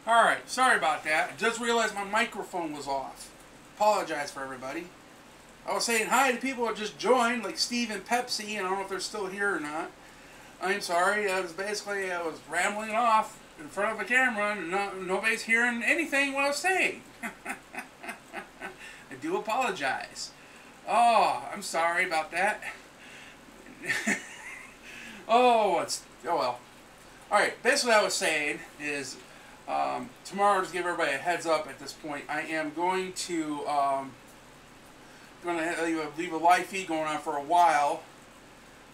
Alright, sorry about that. I just realized my microphone was off. Apologize for everybody. I was saying hi to people that just joined, like Steve and Pepsi, and I don't know if they're still here or not. I'm sorry, I was rambling off in front of a camera, and nobody's hearing anything what I was saying. I do apologize. Oh, I'm sorry about that. Oh well. Alright, basically what I was saying is, tomorrow, just give everybody a heads up at this point, I am going to leave a live feed going on for a while,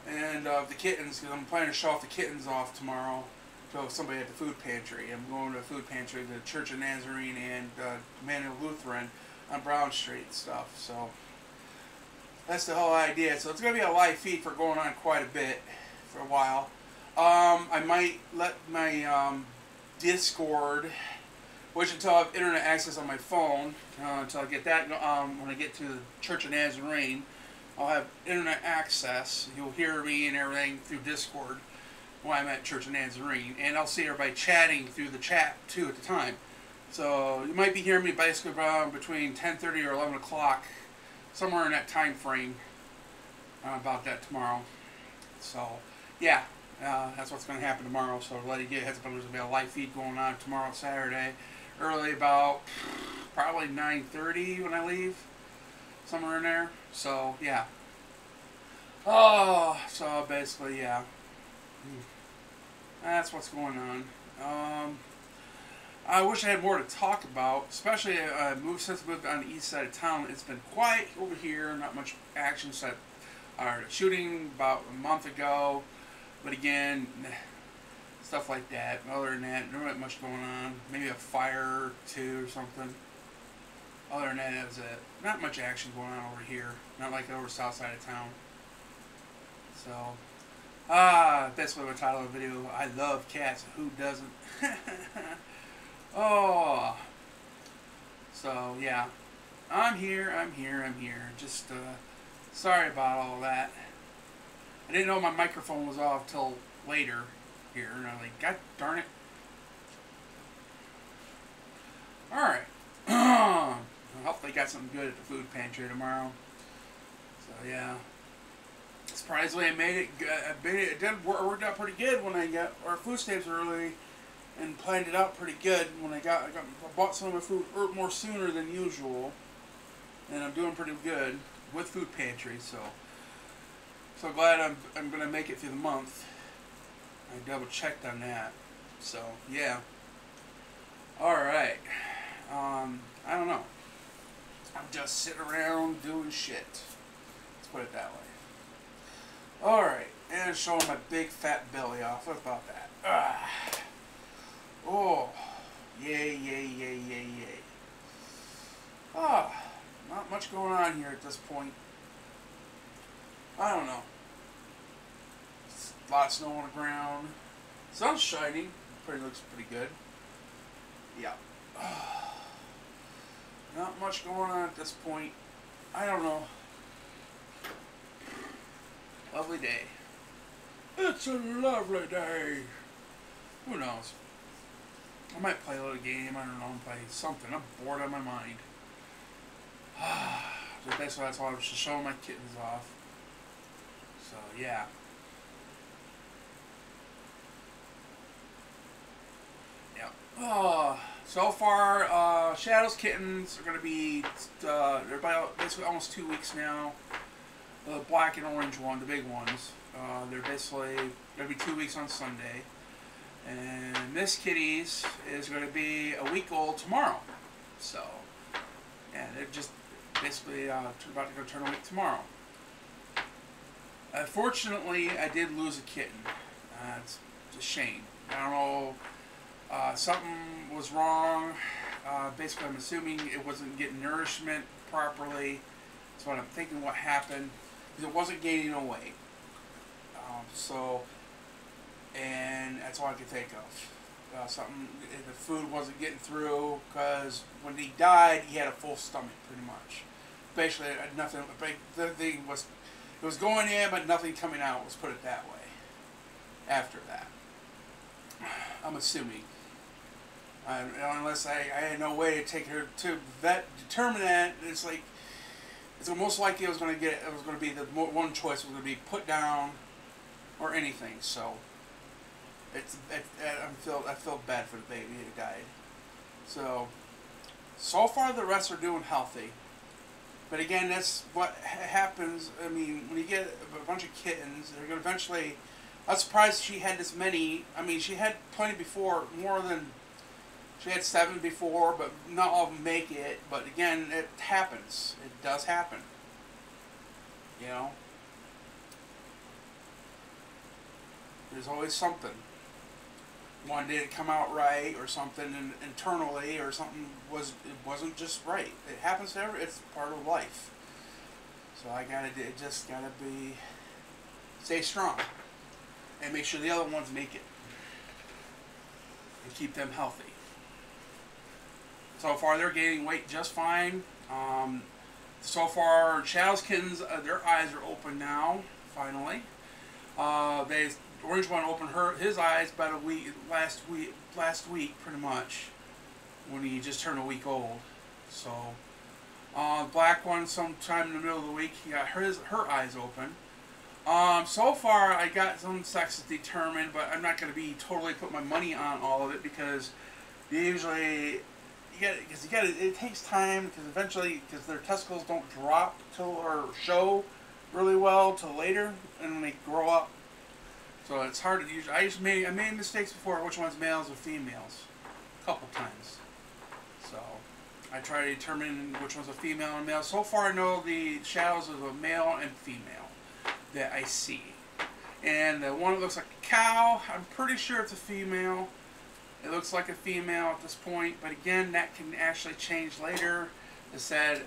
and the kittens, because I'm planning to show off the kittens off tomorrow to somebody at the food pantry. I'm going to the food pantry, the Church of Nazarene and Emmanuel Lutheran on Brown Street and stuff. So that's the whole idea. So it's going to be a live feed for going on quite a bit for a while. I might let my Discord, which until I have internet access on my phone, until I get that, when I get to the Church of Nazarene, I'll have internet access. You'll hear me and everything through Discord when I'm at Church of Nazarene, and I'll see everybody chatting through the chat too at the time. So you might be hearing me basically around between 10:30 or 11 o'clock, somewhere in that time frame, about that tomorrow. So yeah. That's what's going to happen tomorrow, so to let you get a heads up, there's going to be a live feed going on tomorrow, Saturday, early about probably 9:30 when I leave, somewhere in there. So yeah. Oh, so basically, yeah. That's what's going on. I wish I had more to talk about, especially since I moved on the east side of town. It's been quiet over here, not much action. Set shooting about a month ago. But again, stuff like that. Other than that, there wasn't much going on. Maybe a fire or two or something. Other than that, that's it. Not much action going on over here. Not like over the south side of town. So, basically the title of the video, I love cats. Who doesn't? Oh. So, yeah. I'm here. Just, sorry about all that. I didn't know my microphone was off till later here, and I'm like, God darn it. Alright. I hope they got something good at the food pantry tomorrow. So, yeah. Surprisingly, I made it. It worked out pretty good when I got our food stamps early and planned it out pretty good. When I bought some of my food more sooner than usual, and I'm doing pretty good with food pantry, so glad I'm going to make it through the month. I double checked on that. So, yeah. Alright. I don't know. I'm just sitting around doing shit. Let's put it that way. Alright. And showing my big fat belly off. What about that? Oh. Yay. Not much going on here at this point. I don't know. A lot of snow on the ground. Sun's shining. Looks pretty good. Yeah. Not much going on at this point. I don't know. Lovely day. It's a lovely day. Who knows? I might play a little game. I don't know. Play something. I'm bored out of my mind. So basically, that's why I was just showing my kittens off. So, yeah. So far, Shadow's kittens are going to be, they're about basically almost 2 weeks now. The black and orange one, the big ones, they're basically going to be 2 weeks on Sunday. And Miss Kitty's is going to be a week old tomorrow. So, yeah, they're just basically about to go turn a week tomorrow. Fortunately, I did lose a kitten. It's a shame. I don't know. Something was wrong. Basically, I'm assuming it wasn't getting nourishment properly. That's what I'm thinking what happened. Because it wasn't gaining no weight. And that's all I could think of. The food wasn't getting through, because when he died, he had a full stomach, pretty much. Basically, nothing. The thing was, it was going in, but nothing coming out. Let's put it that way. After that, I'm assuming. Unless I had no way to take her to vet, determine that, it's like it's most likely it was going to be the one choice was going to be put down or anything. So I feel bad for the baby that died. So far the rest are doing healthy. But again, that's what happens. I mean, when you get a bunch of kittens, they're going to eventually. I was surprised she had this many. I mean, she had plenty before, more than. She had 7 before, but not all of them make it. But again, it happens. It does happen. You know? There's always something. One didn't come out right, or something internally, or something wasn't just right. It happens to every. It's part of life. So just gotta stay strong, and make sure the other ones make it, and keep them healthy. So far, they're gaining weight just fine. So far, Shadow's kittens, their eyes are open now. Finally, the orange one opened his eyes about last week, pretty much, when he just turned a week old. So, black one, sometime in the middle of the week, he got her eyes open. So far, I got some sexes determined, but I'm not going to be totally put my money on all of it because usually. It takes time because their testicles don't drop or show really well till later, and when they grow up, so it's hard to use. I made mistakes before, which one's males or females, a couple times. So I try to determine which one's a female and male. So far, I know the shadows of a male and female that I see, and the one that looks like a cow, I'm pretty sure it's a female. It looks like a female at this point, but again, that can actually change later. It said,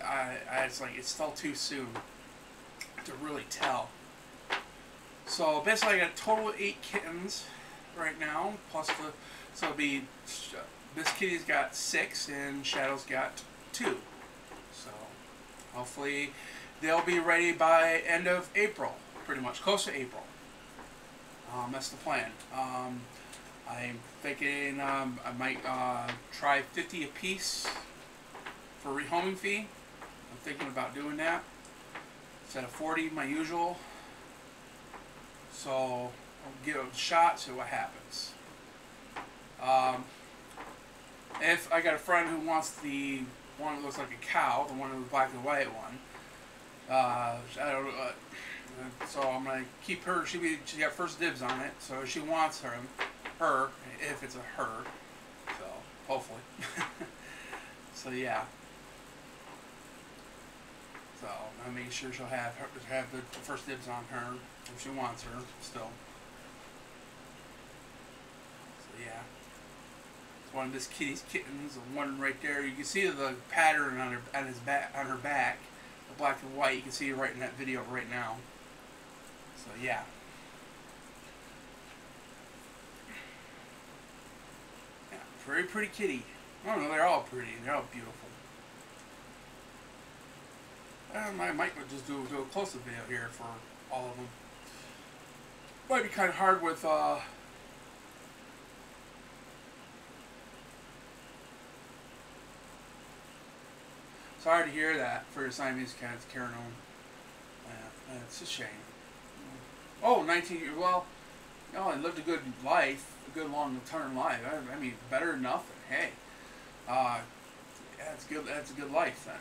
it's still too soon to really tell. So basically, I got a total of 8 kittens right now, plus so it'll be, this kitty's got 6 and Shadow's got 2. So hopefully they'll be ready by end of April, pretty much, close to April. That's the plan. I'm thinking I might try 50 a piece for rehoming fee. I'm thinking about doing that instead of 40, my usual. So I'll give it a shot, see what happens. If I got a friend who wants the one that looks like a cow, the one with the black and white one, so I'm gonna keep her. She got first dibs on it, so she wants her, if it's a her. So hopefully. So yeah. So I make sure she'll have the first dibs on her if she wants her still. So yeah. It's one of this kitty's kittens, the one right there. You can see the pattern on her back, the black and white. You can see it right in that video right now. So yeah. Yeah, very pretty kitty. I don't know, they're all pretty. They're all beautiful. I might just do a close-up video here for all of them. Might be kind of hard with sorry to hear that for your Siamese cats carrying on. Yeah, it's a shame. Oh, 19 years. Well, you know, I lived a good life, a good long-term life. I mean, better than nothing. Hey, yeah, it's good. That's a good life then.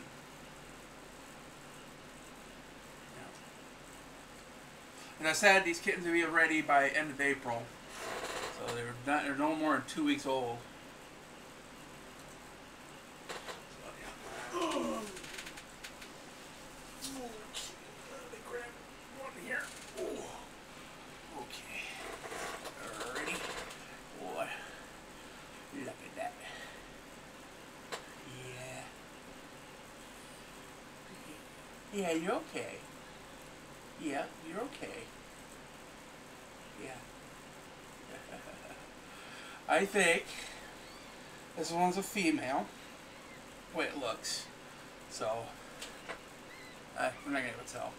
Yeah. As I said, these kittens will be ready by end of April, so they're no more than 2 weeks old. So, yeah. Yeah, you're okay. Yeah, you're okay. Yeah. I think this one's a female. The way it looks. So, we're not going to tell.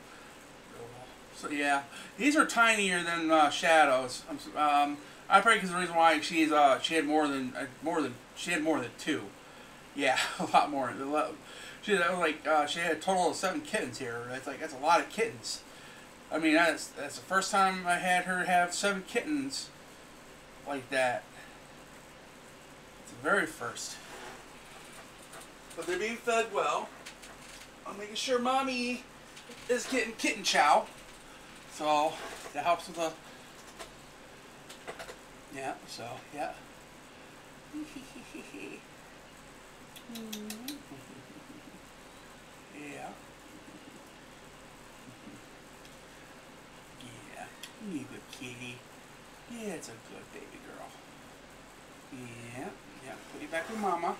So yeah, these are tinier than Shadows. I probably because the reason why she had she had more than two. Yeah, a lot more. She had she had a total of 7 kittens here. That's a lot of kittens. I mean that's the first time I had her have 7 kittens like that. It's the very first. But they're being fed well. I'm making sure mommy is getting kitten chow. So that helps with the yeah. So yeah. Yeah. Yeah. You good kitty. Yeah, it's a good baby girl. Yeah. Yeah. Put you back with mama.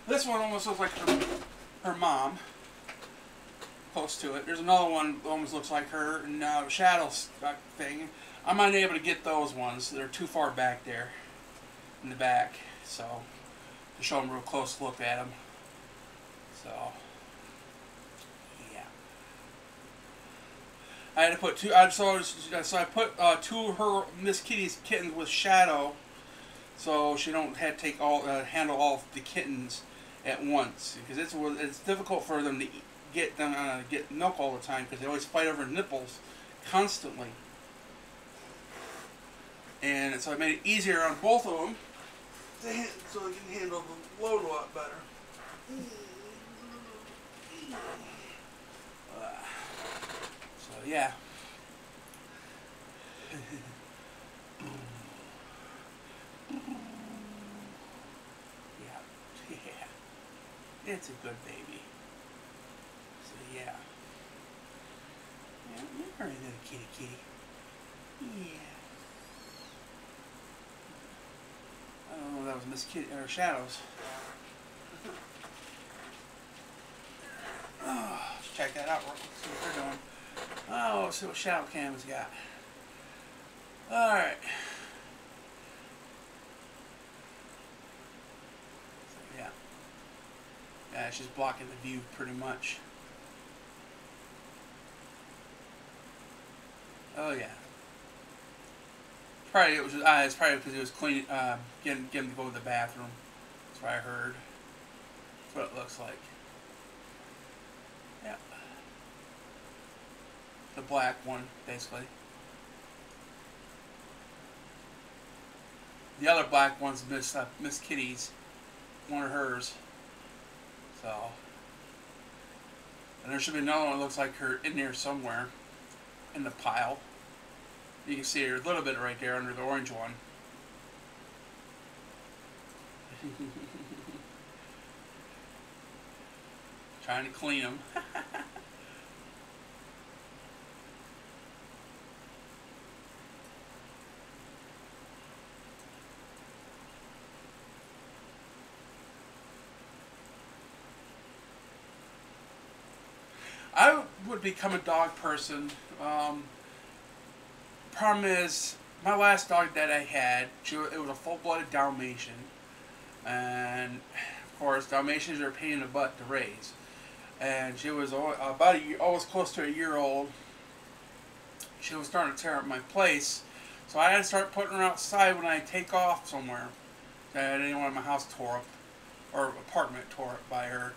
This one almost looks like her mom. Close to it. There's another one that almost looks like her, and shadows thing. I'm unable to get those ones. They're too far back there in the back. So to show them a real close look at them. So yeah, I had to put two. So I put 2 of her Miss Kitty's kittens with shadow, so she don't have to take handle all the kittens at once, because it's difficult for them to get milk all the time, because they always fight over nipples constantly. And so I made it easier on both of them, so they can handle the load a lot better. So yeah. Yeah. It's a good baby. So yeah. Yeah, you're a little kitty. Yeah. I don't know if that was Miss Kitty or Shadows. Oh, let's check that out. See what they're doing. Oh, let's see what Shadow Cam's got. Alright. So yeah. Yeah, she's blocking the view pretty much. Oh yeah. Probably it's probably because it was clean, getting him to go to the bathroom. That's what I heard. That's what it looks like. Yeah. The black one, basically. The other black one's Miss Kitty's, one of hers. So, and there should be another one that looks like her in there somewhere, in the pile. You can see her a little bit right there under the orange one. Trying to clean them. I would become a dog person. Problem is, my last dog that I had, it was a full-blooded Dalmatian, and of course, Dalmatians are a pain in the butt to raise. And she was about almost close to a year old. She was starting to tear up my place, so I had to start putting her outside when I take off somewhere. I didn't want my house tore up, or apartment tore up by her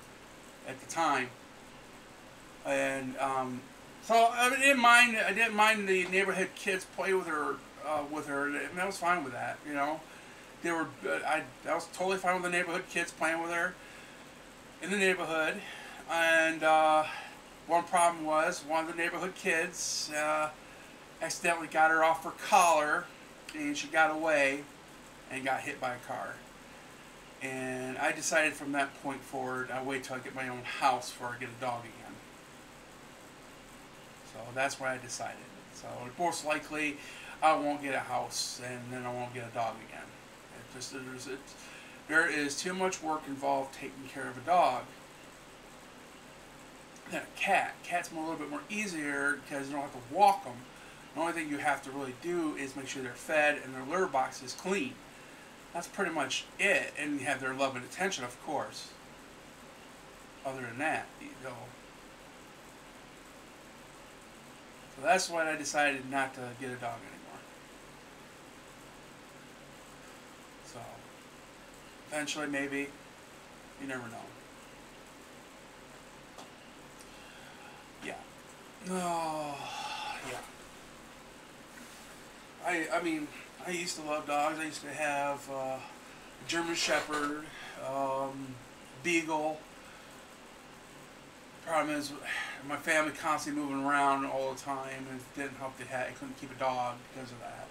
at the time. And so I didn't mind. I didn't mind the neighborhood kids play with her. And I was fine with that. You know, they were. I was totally fine with the neighborhood kids playing with her in the neighborhood. And one problem was one of the neighborhood kids accidentally got her off her collar, and she got away and got hit by a car. And I decided from that point forward, I'll wait till I get my own house before I get a dog again. So that's what I decided. So most likely, I won't get a house, and then I won't get a dog again. There is too much work involved taking care of a dog than a cat. Cats are a little bit more easier because you don't have to walk them. The only thing you have to really do is make sure they're fed and their litter box is clean. That's pretty much it, and you have their love and attention, of course. Other than that, you know. So that's why I decided not to get a dog anymore. So eventually, maybe, you never know. Yeah. Oh, yeah. I mean, I used to love dogs. I used to have a German Shepherd, Beagle. Problem is, my family constantly moving around all the time, and it didn't help. I couldn't keep a dog because of that.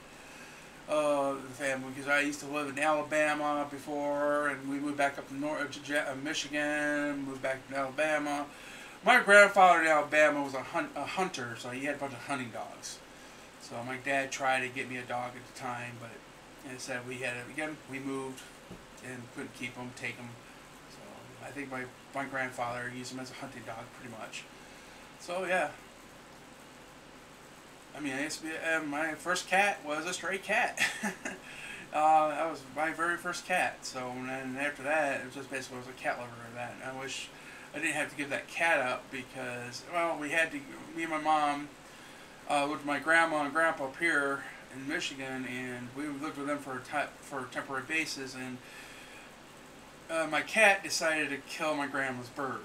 The family, because I used to live in Alabama before, and we moved back up to Michigan, moved back to Alabama. My grandfather in Alabama was a hunter, so he had a bunch of hunting dogs. So my dad tried to get me a dog at the time, but instead we moved and couldn't keep them, take them. So I think my grandfather used him as a hunting dog pretty much. So yeah. I mean, my first cat was a stray cat. That was my very first cat. So then after that, it was just basically a cat lover of that. And I wish I didn't have to give that cat up because, well, me and my mom lived with my grandma and grandpa up here in Michigan, and we lived with them for a temporary basis. And my cat decided to kill my grandma's bird.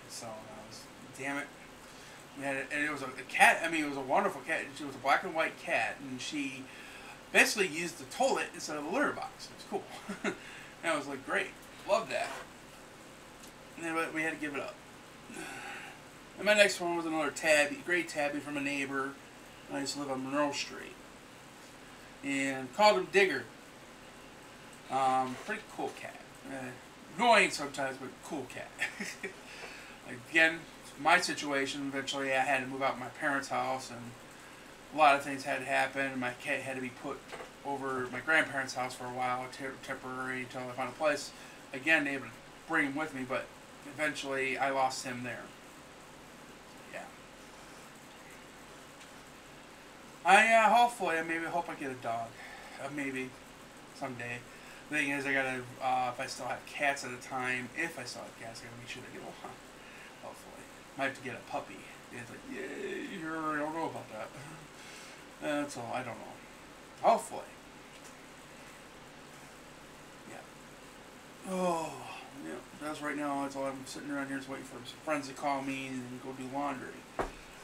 So I was, damn it. And it was a cat. I mean, it was a wonderful cat. She was a black and white cat, and she basically used the toilet instead of the litter box. It was cool. And I was like, great, love that. And then we had to give it up. And my next one was another gray tabby from a neighbor. I used to live on Monroe Street, and called him Digger. Pretty cool cat. Annoying sometimes, but cool cat. Again, my situation, eventually I had to move out of my parents' house, and a lot of things had to happen. My cat had to be put over my grandparents' house for a while, temporary, until I found a place. Again, able to bring him with me, but eventually I lost him there. Yeah. Hopefully, I hope I get a dog. Maybe someday. The thing is, I gotta, if I still have cats at the time, I gotta make sure they get one. Hopefully. Might have to get a puppy. It's like, yeah, I don't know about that. That's all. I don't know. Hopefully. Yeah. Oh, yeah. That's right now. That's all. I'm sitting around here just waiting for some friends to call me and go do laundry.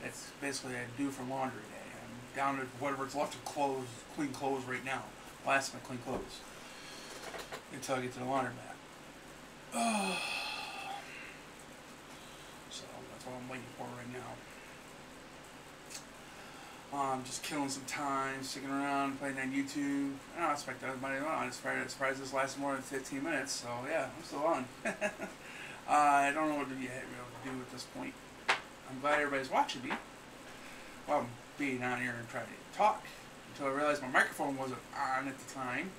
That's basically what I do for laundry day. I'm down to whatever's left of clean clothes right now. Last of my clean clothes. Until I get to the laundromat. Oh. So that's what I'm waiting for right now. Just killing some time, sticking around, playing on YouTube. I don't expect everybody on. I'm surprised this lasted more than 15 minutes. So yeah, I'm still on. I don't know what to be able to do at this point. I'm glad everybody's watching me. Well, I'm being on here and trying to talk until I realized my microphone wasn't on at the time.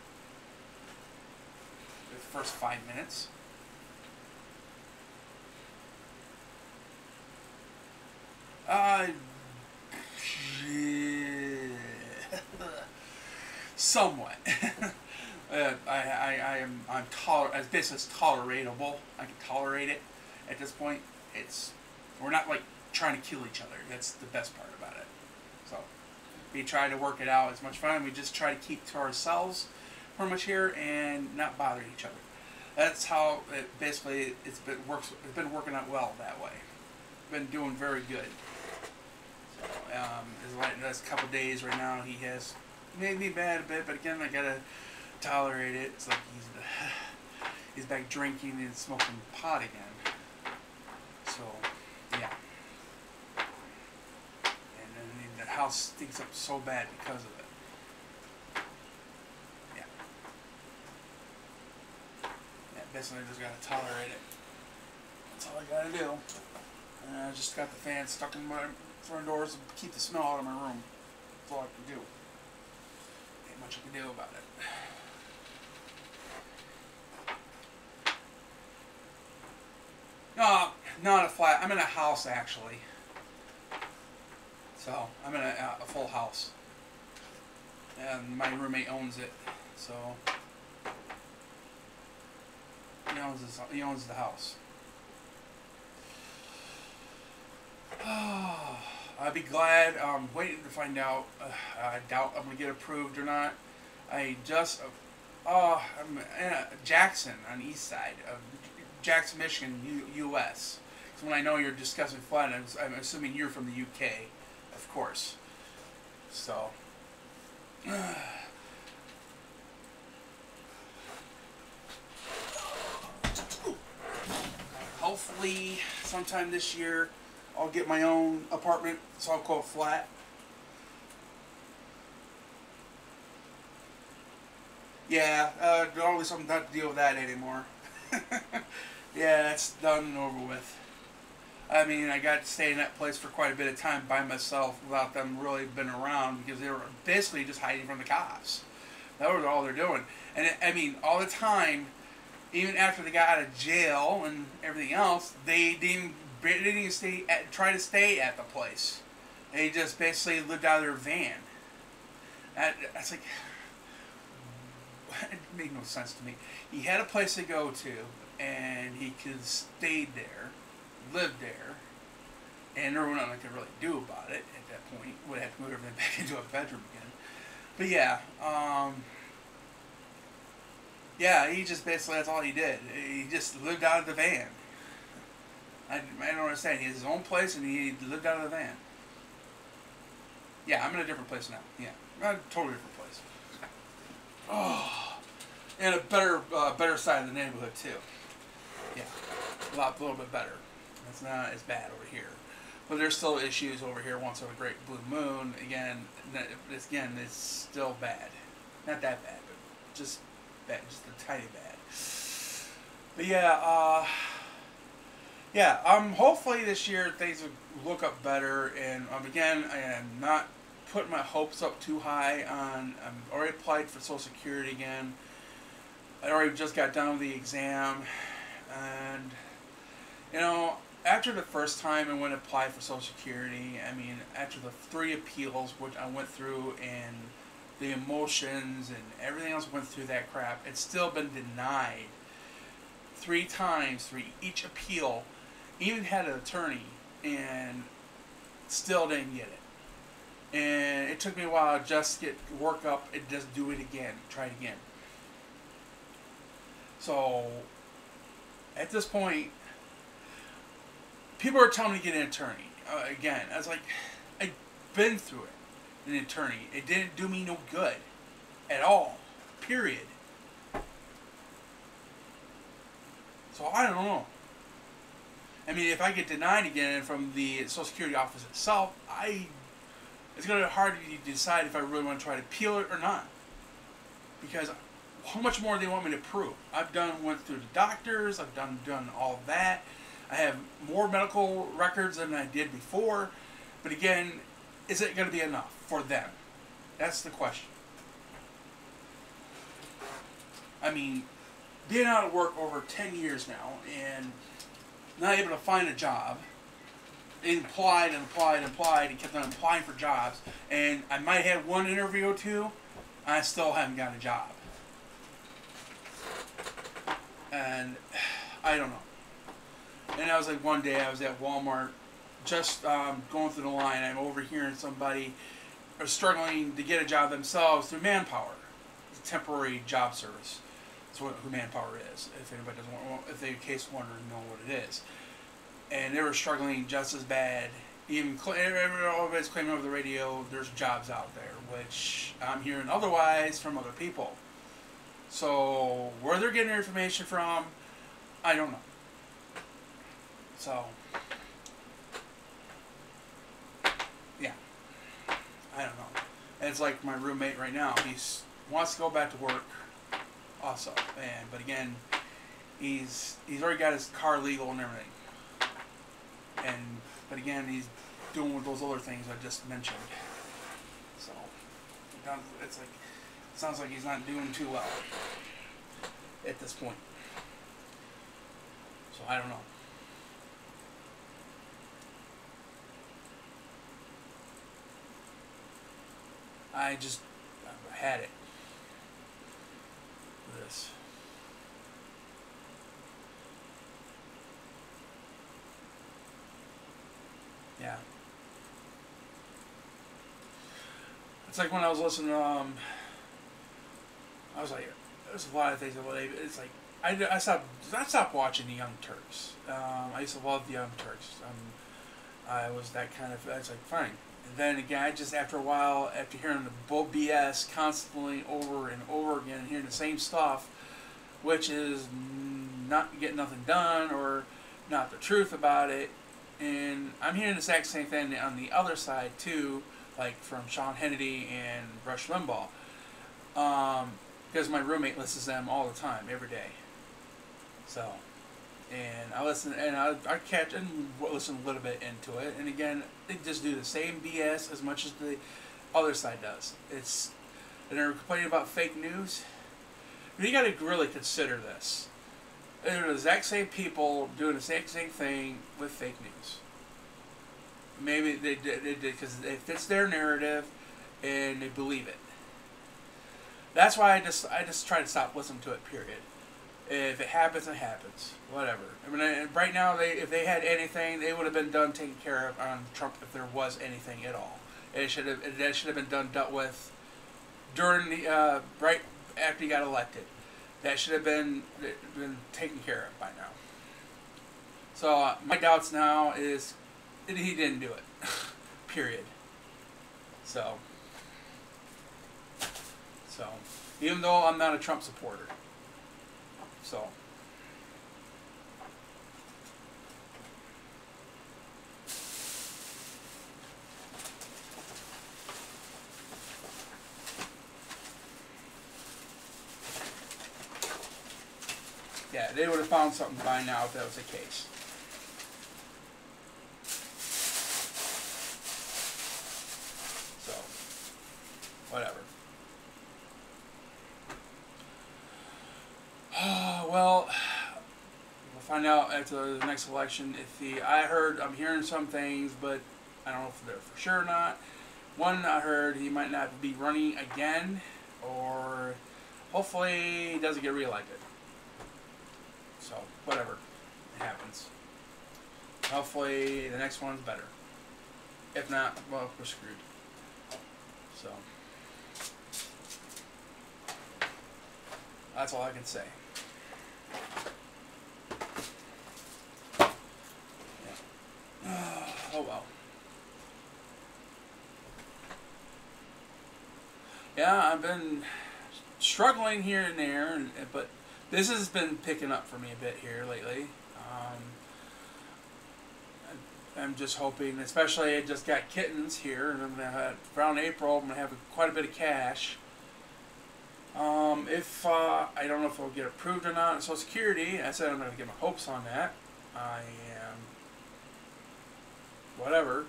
The first 5 minutes. Somewhat. It's basically tolerable. I can tolerate it. At this point, we're not like trying to kill each other. That's the best part about it. So we try to work it out as much fun. We just try to keep to ourselves pretty much here and not bother each other. That's how it basically it's been working out well that way. Been doing very good. So, the last couple days right now, he has made me bad a bit, but again, I gotta tolerate it. It's like he's back drinking and smoking pot again. So, yeah. And then the house stinks up so bad because of it. Yeah. Yeah, basically, I just gotta tolerate it. That's all I gotta do. And I just got the fan stuck in my front doors to keep the smell out of my room. That's all I can do. Ain't much I can do about it. No, not a flat. I'm in a house actually. So I'm in a full house, and my roommate owns it. So he owns the house. I'd be glad. I'm waiting to find out. I doubt I'm going to get approved or not. I just, I'm in Jackson on the east side of Jackson, Michigan, U.S. So when I know you're discussing flight, I'm assuming you're from the U.K., of course. So, hopefully sometime this year I'll get my own apartment, so I'll call it flat. Yeah, don't always something not to deal with that anymore. Yeah, that's done and over with. I mean, I got to stay in that place for quite a bit of time by myself without them really being around because they were basically just hiding from the cops. That was all they're doing. And I mean, all the time, even after they got out of jail and everything else, they didn't even try to stay at the place. They just basically lived out of their van. That's like, it made no sense to me. He had a place to go to, and he could stay there, lived there, and there was nothing I could really do about it at that point. Would have to move everything back into a bedroom again. But yeah, yeah, he just basically, that's all he did. He just lived out of the van. I don't understand. He has his own place and he lived out of the van. Yeah, I'm in a different place now. Yeah, a totally different place. Oh, and a better side of the neighborhood too. Yeah, a little bit better. It's not as bad over here, but there's still issues over here. Once in a great blue moon, it's still bad. Not that bad, but just bad, just a tiny bad. But yeah, hopefully this year things will look up better. And again, I am not putting my hopes up too high on. I'm already applied for Social Security again. I already just got done with the exam, and after the first time I went to apply for Social Security, I mean, after the 3 appeals which I went through and the emotions and everything else went through that crap, it's still been denied 3 times for each appeal. Even had an attorney and still didn't get it. And it took me a while to just get work up and just do it again, try it again. So at this point, people are telling me to get an attorney. Again, I was like, I've been through it. An attorney. It didn't do me no good. At all. Period. So I don't know. I mean, if I get denied again from the Social Security office itself, it's going to be hard to decide if I really want to try to appeal it or not. Because how much more do they want me to prove? Went through the doctors, I've done all that. I have more medical records than I did before. But again, is it going to be enough for them? That's the question. I mean, being out of work over 10 years now and not able to find a job, and applied and kept on applying for jobs, and I might have had 1 interview or 2, I still haven't got a job. And I don't know. And I was like, one day I was at Walmart, just going through the line, I'm overhearing somebody struggling to get a job themselves through Manpower. It's a temporary job service. That's who Manpower is. If anybody if they in case wondering, know what it is. And they were struggling just as bad. Even everybody's claiming over the radio, there's jobs out there, which I'm hearing otherwise from other people. So where they're getting their information from, I don't know. So yeah, I don't know. And it's like my roommate right now. He wants to go back to work. Also, but again, he's already got his car legal and everything. But again, he's doing those other things I just mentioned. So it sounds like he's not doing too well at this point. So I don't know. I had it. This. Yeah. It's like when I was listening to, I was like, there's a lot of things that it's like, I stopped watching the Young Turks. I used to love the Young Turks. I was that kind of, I was like, fine. And then again, I just, after a while, after hearing the bull BS constantly over and over again, and hearing the same stuff, which is not getting nothing done, or not the truth about it, and I'm hearing the exact same thing on the other side too, like from Sean Hannity and Rush Limbaugh, because my roommate listens to them all the time, every day. So, and I listen, and I catch and listen a little bit into it, and again, they just do the same BS as much as the other side does. And they're complaining about fake news. You got to really consider this. They're the exact same people doing the exact same thing with fake news. Maybe they did because it fits their narrative, and they believe it. That's why I just try to stop listening to it. Period. If it happens, it happens. Whatever. I mean, right now, if they had anything, they would have been done taken care of on Trump if there was anything at all. That should have been dealt with during the right after he got elected. That should have been taken care of by now. So my doubts now is that he didn't do it. Period. So even though I'm not a Trump supporter. So yeah, they would have found something by now if that was the case. So, whatever. Well, we'll find out after the next election if I'm hearing some things, but I don't know if they're for sure or not. One, I heard he might not be running again, or hopefully he doesn't get reelected. So, whatever. It happens. Hopefully the next one's better. If not, well, we're screwed. So, that's all I can say. Yeah. Oh well. Yeah, I've been struggling here and there, but this has been picking up for me a bit here lately. I'm just hoping, especially I just got kittens here, and I'm gonna have, around April, I'm gonna have quite a bit of cash. If I don't know if it'll get approved or not on Social Security, I said I'm not gonna get my hopes on that. I am whatever.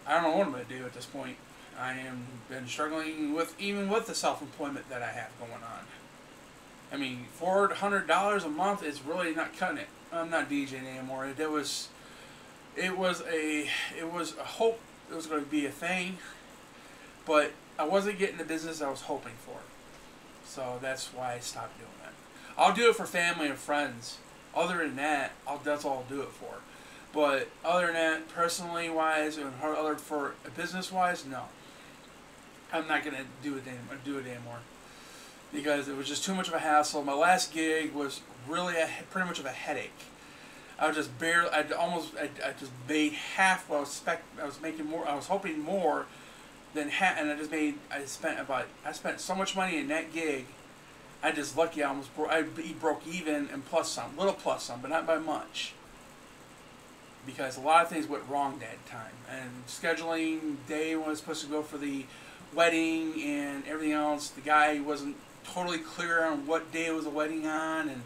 I don't know what I'm gonna do at this point. I am been struggling with even with the self-employment that I have going on. I mean, $400 a month is really not cutting it. I'm not DJing anymore. It was a hope it was going to be a thing, but I wasn't getting the business I was hoping for. So that's why I stopped doing that. I'll do it for family and friends. Other than that, that's all I'll do it for. But other than that, personally wise and for business wise, no. I'm not going to do it anymore. Because it was just too much of a hassle. My last gig was really pretty much of a headache. I was just barely, I just made half what I was making more. I was hoping more than half, and I spent so much money in that gig. I just lucky I almost broke even and plus some, little plus some, but not by much. Because a lot of things went wrong that time, and scheduling day when I was supposed to go for the wedding and everything else, the guy wasn't totally clear on what day it was the wedding on, and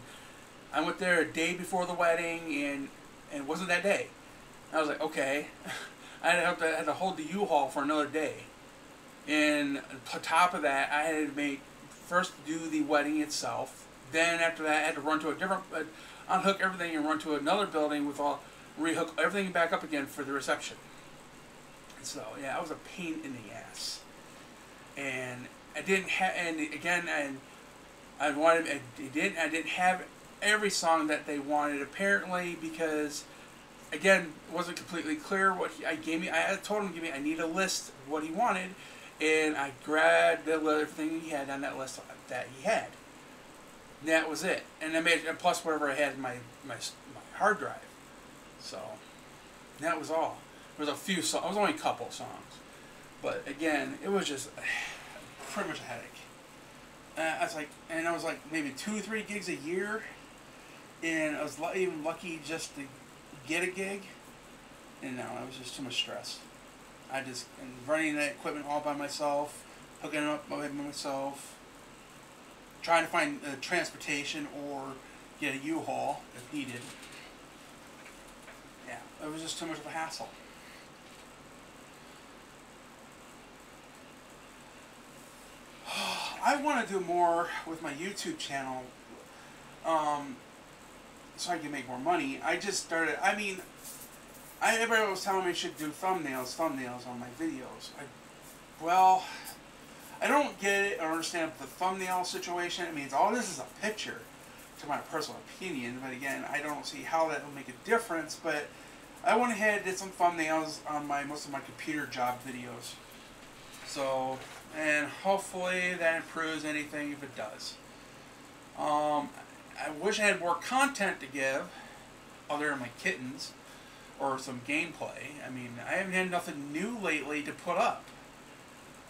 I went there a day before the wedding, and it wasn't that day. I was like, okay. I had to hold the U-Haul for another day, and on top of that, I had to first do the wedding itself. Then after that, I had to run to a different, unhook everything and run to another building rehook everything back up again for the reception. So yeah, it was a pain in the ass, and I didn't have, and again, I didn't have every song that they wanted, apparently, because again, it wasn't completely clear what I gave me. I told him to give me. I need a list of what he wanted, and I grabbed everything he had on that list that he had. And that was it. And I made, and plus whatever I had in my hard drive. So that was all. There was a few songs. It was only a couple songs, but again, it was just pretty much a headache. I was like maybe 2-3 gigs a year, and I was even lucky just to get a gig. And no, it was just too much stress. And running that equipment all by myself, hooking it up by myself, trying to find transportation or get a U-Haul if needed. Yeah, it was just too much of a hassle. I want to do more with my YouTube channel, so I can make more money. I just started. I mean, everybody was telling me I should do thumbnails on my videos. I don't get it or understand the thumbnail situation. I mean, all this is a picture, to my personal opinion. But again, I don't see how that will make a difference. But I went ahead and did some thumbnails on most of my computer job videos. So, and hopefully that improves anything if it does. I wish I had more content to give, other than my kittens, or some gameplay. I mean, I haven't had nothing new lately to put up.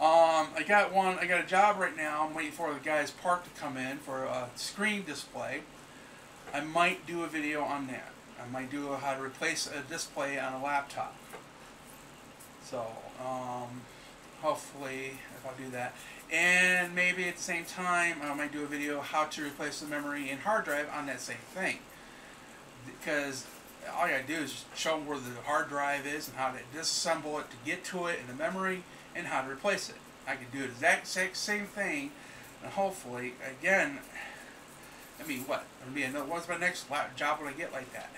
I got a job right now. I'm waiting for the guy's part to come in for a screen display. I might do a video on that. I might do how to replace a display on a laptop. So, hopefully, if I do that. And maybe at the same time, I might do a video how to replace the memory and hard drive on that same thing. Because all you gotta do is just show them where the hard drive is and how to disassemble it to get to it in the memory and how to replace it. I can do the exact same thing, and hopefully, again, I mean, what's my next job when I get like that?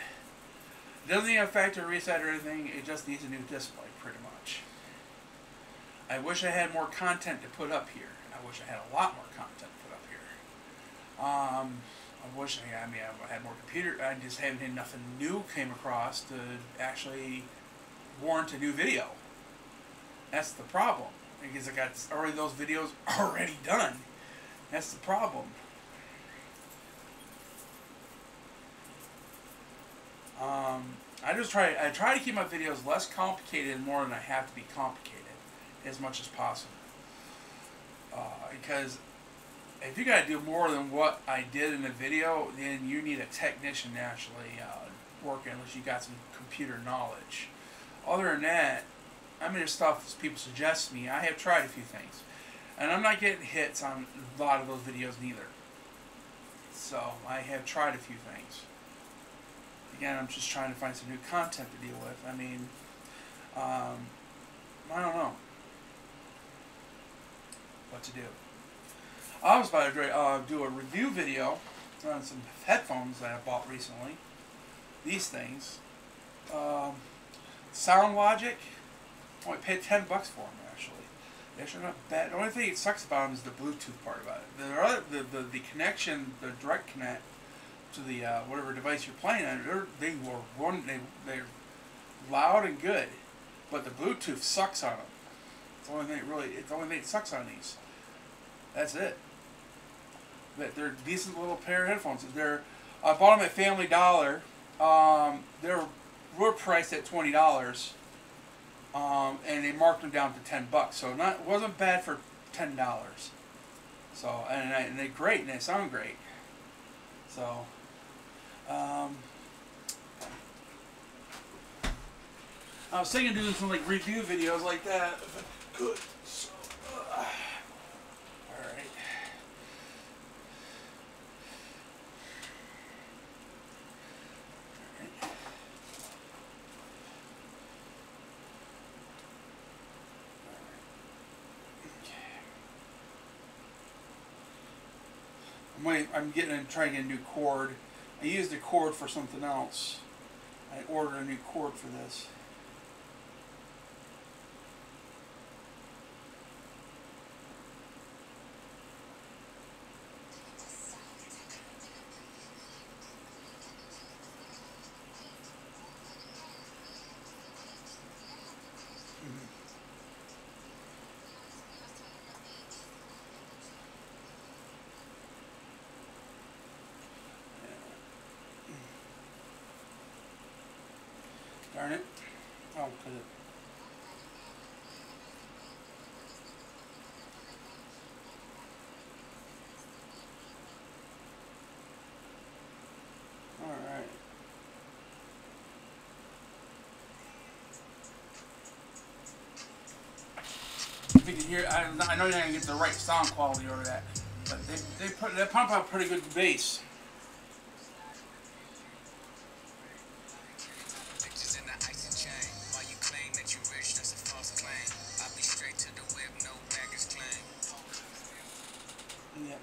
It doesn't even affect or reset or anything, it just needs a new display, pretty much. I wish I had more content to put up here. I wish I had a lot more content to put up here. I wish I had more computer. I just haven't had nothing new came across to actually warrant a new video. That's the problem. Because I got already those videos already done. That's the problem. I try to keep my videos less complicated and more than I have to be complicated, as much as possible. Because if you got to do more than what I did in the video, then you need a technician to actually work unless you got some computer knowledge. Other than that, I mean, there's stuff people suggest to me. I have tried a few things, and I'm not getting hits on a lot of those videos neither. So I have tried a few things. Again, I'm just trying to find some new content to deal with. I mean, I don't know what to do. I was about to do a review video on some headphones that I bought recently. These things. Sound Logic. I only paid $10 for them, actually. They're actually not bad. The only thing that sucks about them is the Bluetooth part about it. The connection, the direct connect to the whatever device you're playing on, they're loud and good, but the Bluetooth sucks on them. It's the only thing that sucks on these. That's it. But they're a decent little pair of headphones. I bought them at Family Dollar. Were priced at $20, and they marked them down to $10. So it wasn't bad for $10. So and they're great and they sound great. So I was thinking of doing some like review videos like that. Good. So, all right. I'm trying to get a new cord. I used a cord for something else. I ordered a new cord for this. Darn it. Oh, cause it. Alright. If you can hear, I know you're not gonna get the right sound quality over that, but they pump out pretty good bass. Yep.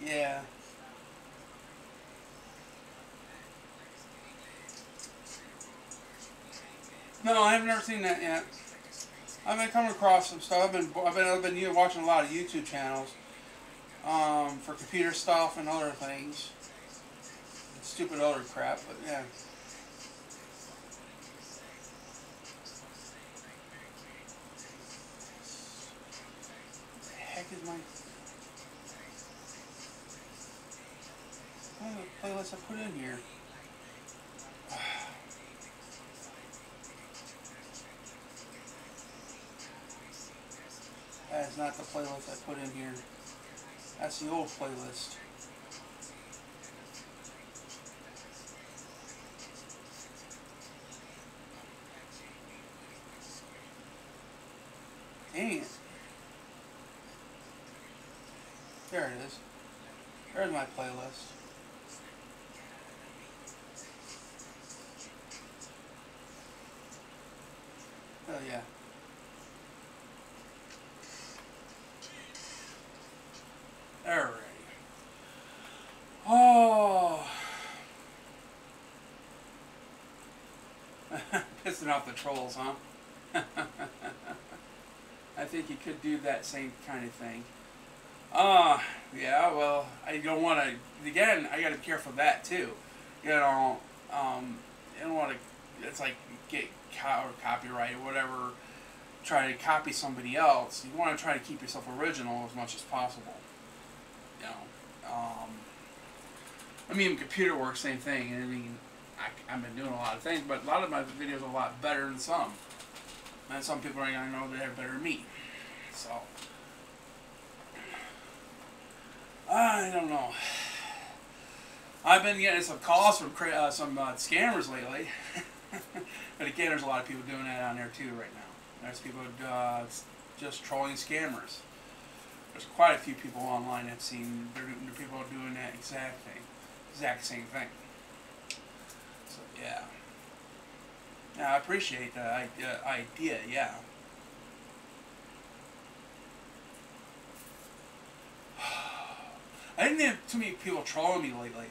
Yeah. No, I have never seen that yet. I've been coming across some stuff. I've been watching a lot of YouTube channels for computer stuff and other things. Stupid other crap, but yeah. What the heck is my playlist I put in here? That is not the playlist I put in here. That's the old playlist. Dang it. There it is. There's my playlist. Oh yeah. Alrighty. Oh. Pissing off the trolls, huh? I think you could do that same kind of thing. Yeah, well, I don't want to, again, I got to be careful of that too. You know, you don't want to, it's like get or copyright or whatever, try to copy somebody else. You want to try to keep yourself original as much as possible. You know, I mean, computer work, same thing. I mean, I've been doing a lot of things, but a lot of my videos are a lot better than some. And some people are going to know they're better than me. So, I don't know. I've been getting some calls from some scammers lately. But again, there's a lot of people doing that on there too right now. There's people just trolling scammers. There's quite a few people online I've seen. There are people doing that exact same thing. So yeah. Yeah, I appreciate the idea. Yeah. I didn't have too many people trolling me lately.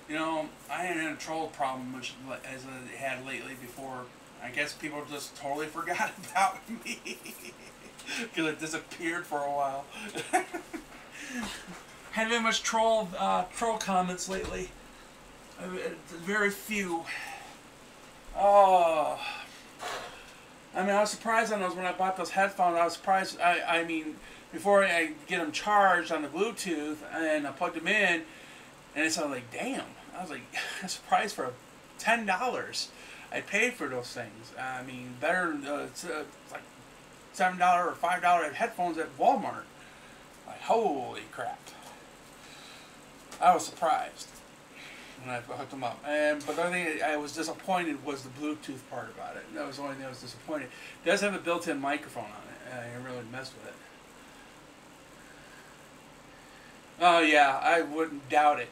You know, I hadn't had a troll problem much as I had lately before. I guess people just totally forgot about me because it disappeared for a while. Haven't had much troll comments lately. Very few. Oh, I mean, I was surprised on those when I bought those headphones. I was surprised. I mean, before I get them charged on the Bluetooth and I plugged them in, and it sounded like, damn. I was like, surprised for $10. I paid for those things. I mean, better it's like $7 or $5 headphones at Walmart. Like, holy crap! I was surprised when I hooked them up. But the only thing I was disappointed was the Bluetooth part about it. That was the only thing I was disappointed. It does have a built-in microphone on it. I really messed with it. Oh yeah, I wouldn't doubt it.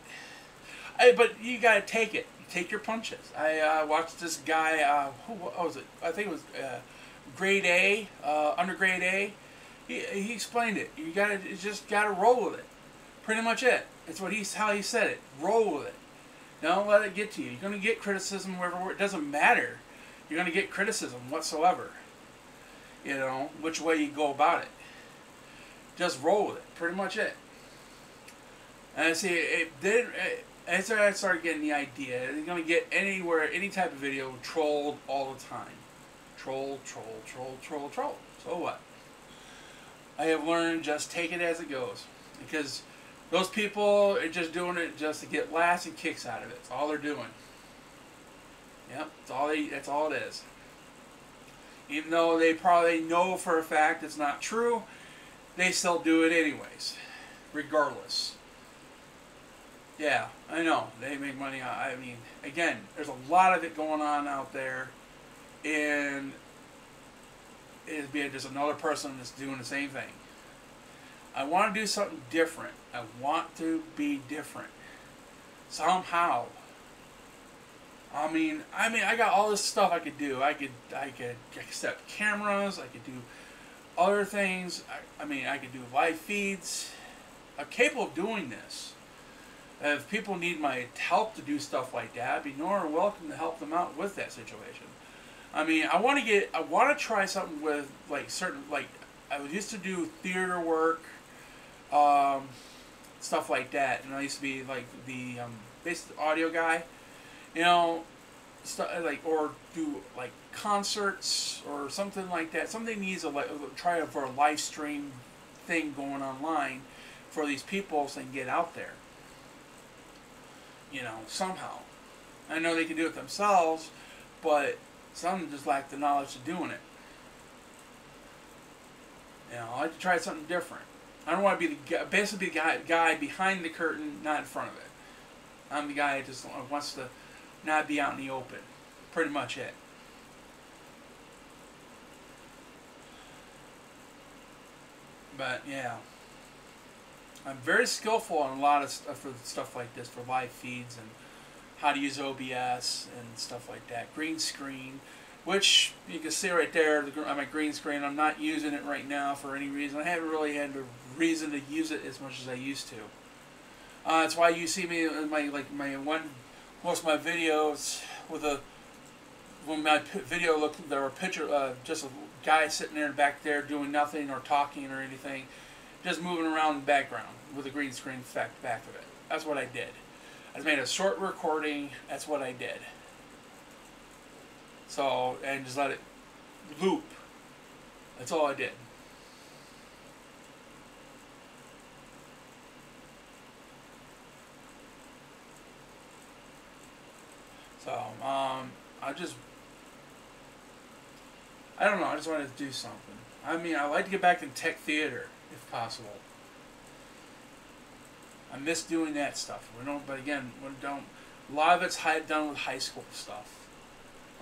But you gotta take it. Take your punches. I watched this guy. What was it? I think it was grade A, under grade A. He explained it. You just gotta roll with it. Pretty much it. It's how he said it. Roll with it. Don't let it get to you. You're gonna get criticism wherever. It doesn't matter. You're gonna get criticism whatsoever. You know which way you go about it. Just roll with it. Pretty much it. And I see it did. As I started getting the idea, you're going to get anywhere, any type of video trolled all the time. Troll, troll, troll, troll, troll. So what? I have learned just take it as it goes. Because those people are just doing it just to get laughs and kicks out of it. That's all they're doing. Yep, that's all it is. Even though they probably know for a fact it's not true, they still do it anyways. Regardless. Yeah, I know. They make money. I mean, again, there's a lot of it going on out there. And it'd be just another person that's doing the same thing. I want to do something different. I want to be different. Somehow. I mean, I got all this stuff I could do. I could set cameras. I could do other things. I mean, I could do live feeds. I'm capable of doing this. If people need my help to do stuff like that, I'd be more than welcome to help them out with that situation. I mean, I want to try something with I used to do theater work, stuff like that, and I used to be like the basic audio guy, you know, or do like concerts or something like that. Something needs try for a live stream thing going online for these people so they can get out there. You know, somehow. I know they can do it themselves, but some just lack the knowledge of doing it. You know, I like to try something different. I don't want to be basically the guy behind the curtain, not in front of it. I'm the guy that just wants to not be out in the open. Pretty much it. But yeah, I'm very skillful on a lot of stuff like this for live feeds and how to use OBS and stuff like that. Green screen, which you can see right there on my green screen. I'm not using it right now for any reason. I haven't really had a reason to use it as much as I used to. That's why you see me in most of my videos with when my video looked, there were a picture, just a guy sitting there back there doing nothing or talking or anything, just moving around in the background with a green screen effect back of it. That's what I did. I just made a short recording. That's what I did. So, and just let it loop. That's all I did. So, I don't know, I just wanted to do something. I mean, I like to get back in tech theater, if possible. I miss doing that stuff. But again, a lot of it's done with high school stuff.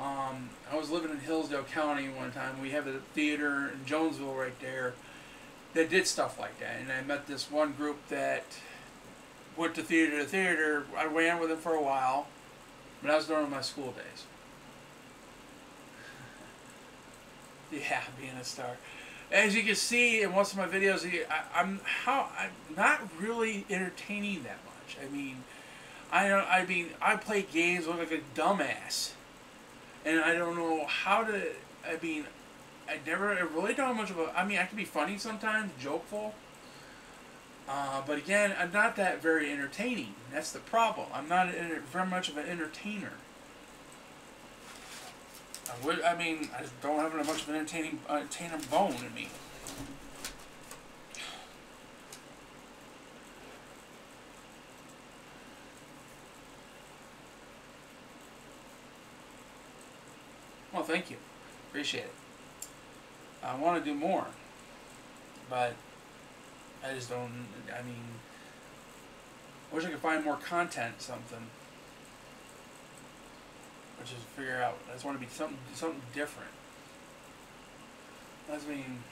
I was living in Hillsdale County one time. We have a theater in Jonesville right there that did stuff like that. And I met this one group that went to theater. I ran with them for a while, but I was during my school days. Yeah, being a star. As you can see in most of my videos, I'm not really entertaining that much. I mean, I play games, look like a dumbass, and I don't know how to. I mean, I really don't have much of a. I mean, I can be funny sometimes, jokeful, but again, I'm not that very entertaining. That's the problem. I'm not very much of an entertainer. I just don't have much of an entertainer bone in me. Well, thank you. Appreciate it. I want to do more, but I just don't. I mean, I wish I could find more content, something. Which is figure out. I just want to be something different. I mean,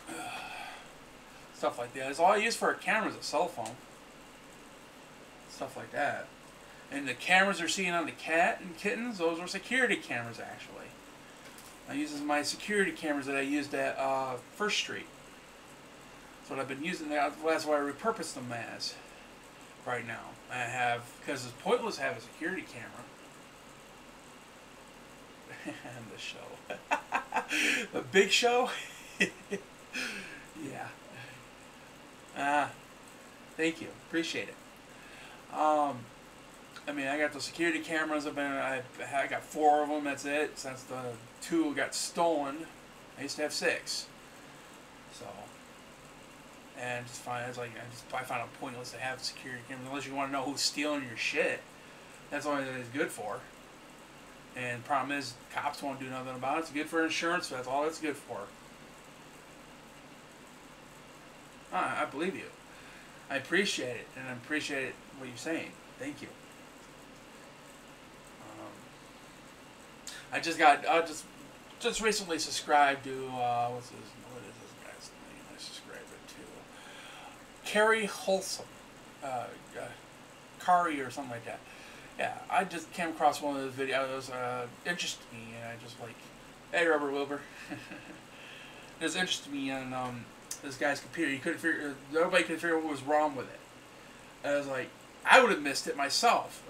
you know, stuff like that. It's all I use for a camera is a cell phone. Stuff like that. And the cameras you're seeing on the cat and kittens, those are security cameras actually. I use my security cameras that I used at First Street. That's what I've been using. That's what I repurposed them as. Right now, I have, because it's pointless to have a security camera. And the show, the big show. Yeah. Thank you, appreciate it. I mean, I got the security cameras. I got 4 of them. That's it. Since the 2 got stolen, I used to have 6. So, and just find it's like I find it pointless to have security cameras unless you want to know who's stealing your shit. That's all it's good for. And the problem is, cops won't do nothing about it. It's good for insurance. That's all it's good for. I believe you. I appreciate it, and I appreciate what you're saying. Thank you. I just recently subscribed to what is this guy's name? I subscribed to Carrie Wholesome, Kari or something like that. Yeah, I just came across one of those videos. Interested me, and I just like, hey, Robert Wilbur. It was interested me on this guy's computer. Nobody could figure out what was wrong with it. I was like, I would have missed it myself.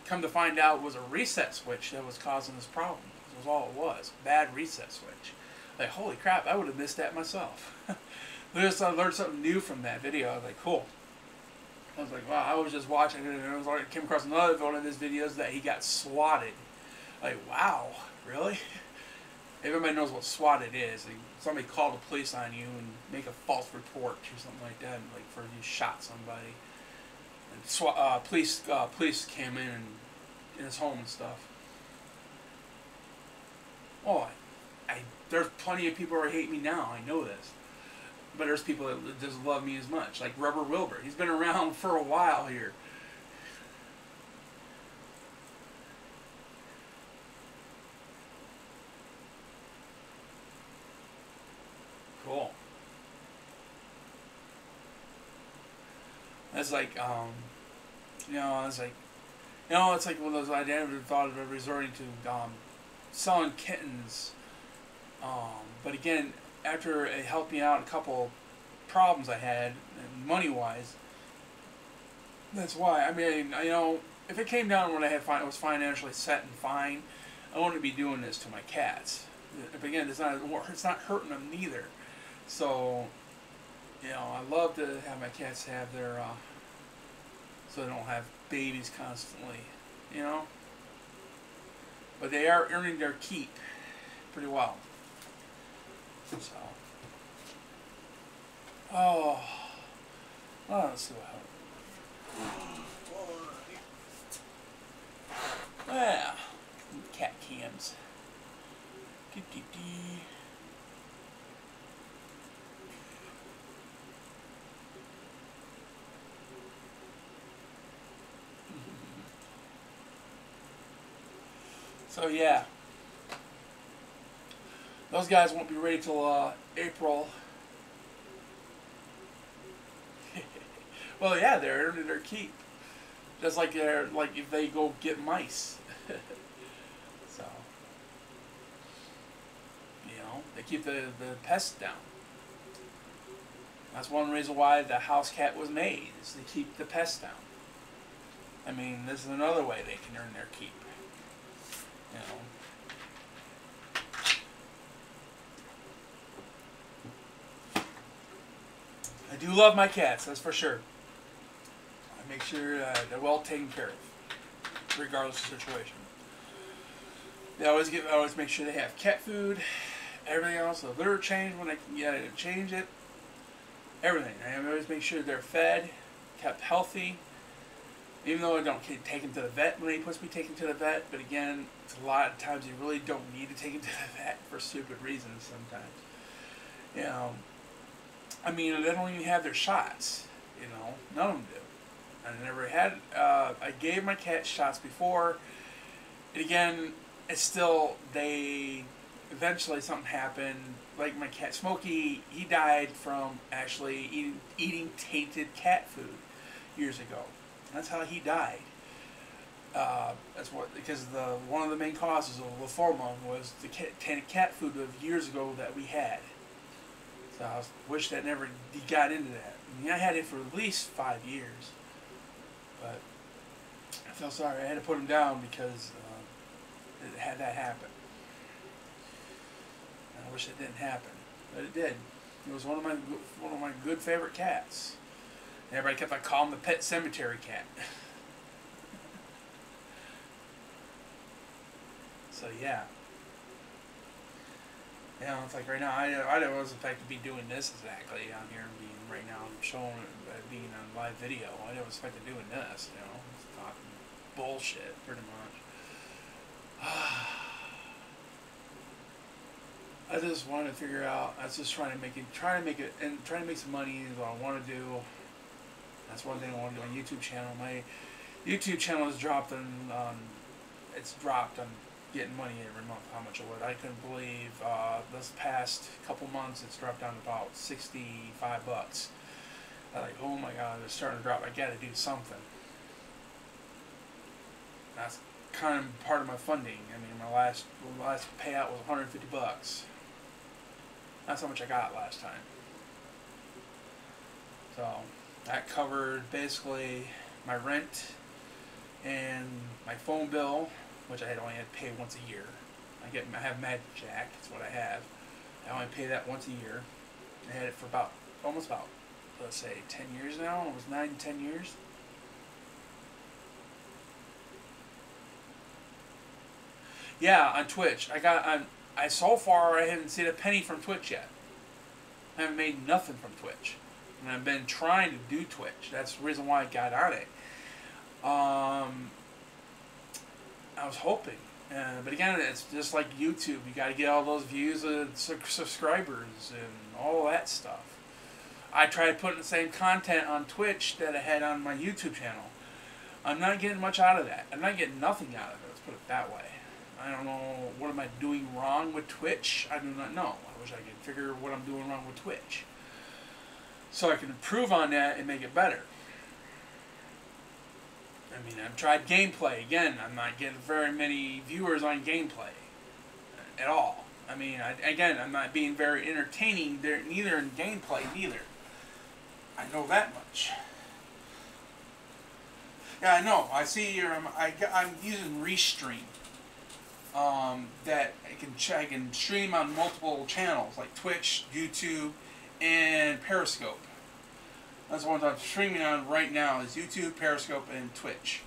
Come to find out, it was a reset switch that was causing this problem. That was all it was. Bad reset switch. Like, holy crap, I would have missed that myself. I learned something new from that video. I was like, cool. I was like, wow, I was just watching it, and I came across another one of his videos that he got swatted. Like, wow, really? Everybody knows what swatted is. Like, somebody called the police on you and make a false report or something like that, like for you shot somebody. And police came in his home and stuff. Oh, there's plenty of people who hate me now. I know this. But there's people that just love me as much. Like Robert Wilbur. He's been around for a while here. Cool. That's like, it's like, it's like one of those I never thought of resorting to selling kittens. But again, after it helped me out a couple problems I had, money-wise, that's why. I mean, if it came down when I was financially set and fine, I wouldn't be doing this to my cats. But again, it's not hurting them neither. So, I love to have my cats have their, so they don't have babies constantly, But they are earning their keep pretty well. So, well, let's see what happens. Yeah, cat cams. So yeah, those guys won't be ready till April. Well, yeah, they're earning their keep, just like if they go get mice. So they keep the pests down. That's one reason why the house cat was made, is to keep the pests down. I mean, this is another way they can earn their keep. I do love my cats, that's for sure. I make sure they're well taken care of, regardless of the situation. I always make sure they have cat food, everything else. The litter change when I change it, everything. I always make sure they're fed, kept healthy. Even though I don't take them to the vet when he puts me take them to the vet, but again, it's a lot of times you really don't need to take them to the vet for stupid reasons sometimes. I mean, they don't even have their shots, none of them do. I never had, I gave my cat shots before, and again, it's still, eventually something happened, like my cat Smokey, he died from actually eating tainted cat food years ago. That's how he died. Because one of the main causes of lymphoma was the tainted cat food of years ago that we had. So I wish that never got into that. I mean, I had it for at least 5 years, but I felt sorry. I had to put him down because it had that happen. And I wish it didn't happen, but it did. It was one of my good favorite cats. Everybody kept on calling him the pet cemetery cat. So yeah. You know, it's like right now, I wasn't expect to be doing this exactly on here, being right now, I'm showing being on live video. I didn't expect to doing this, you know, it's talking bullshit, pretty much. I just want to figure out, I was just trying to make it, and trying to make some money is what I want to do. That's one thing I want to do on YouTube channel. My YouTube channel has dropped it's dropped on getting money every month, how much it would. I couldn't believe this past couple months it's dropped down to about $65. I'm like, oh my god, it's starting to drop. I gotta do something. That's kind of part of my funding. I mean, my last payout was $150. That's how much I got last time. So that covered basically my rent and my phone bill, which I only had to pay once a year. I have Magic Jack. That's what I have. I only pay that once a year. I had it for almost about, let's say, 10 years now. It was 9, 10 years. Yeah, on Twitch. So far I haven't seen a penny from Twitch yet. I haven't made nothing from Twitch. And I've been trying to do Twitch. That's the reason why I got on it. I was hoping. But again, it's just like YouTube. You got to get all those views and subscribers and all that stuff. I tried putting the same content on Twitch that I had on my YouTube channel. I'm not getting much out of that. I'm not getting nothing out of it. Let's put it that way. I don't know, what am I doing wrong with Twitch? I do not know. I wish I could figure what I'm doing wrong with Twitch, so I can improve on that and make it better. I mean, I've tried gameplay. Again, I'm not getting very many viewers on gameplay at all. I mean, I'm not being very entertaining there, neither in gameplay, neither. I know that much. Yeah, I know. I see here, I'm using Restream. That I can stream on multiple channels like Twitch, YouTube, and Periscope. That's the ones I'm streaming on right now is YouTube, Periscope, and Twitch.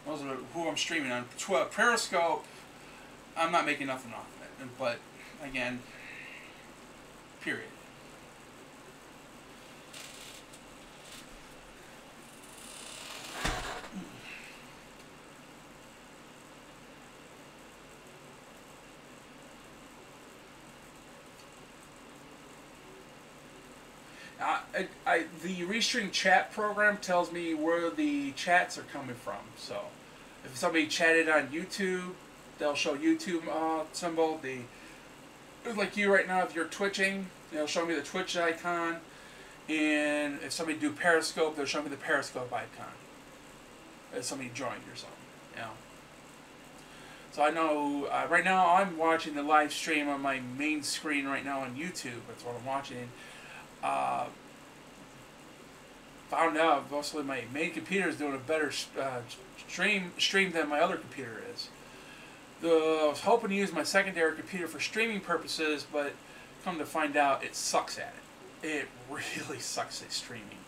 Those are who I'm streaming on. Periscope, I'm not making nothing off of it. But again, period. The Restream chat program tells me where the chats are coming from. So, if somebody chatted on YouTube, they'll show YouTube symbol. Like you right now, if you're twitching, they'll show me the Twitch icon. And if somebody do Periscope, they'll show me the Periscope icon. If somebody joined or something, you know. So I know right now I'm watching the live stream on my main screen right now on YouTube. That's what I'm watching. Found out mostly my main computer is doing a better stream than my other computer is. I was hoping to use my secondary computer for streaming purposes, but come to find out it sucks at it. It really sucks at streaming.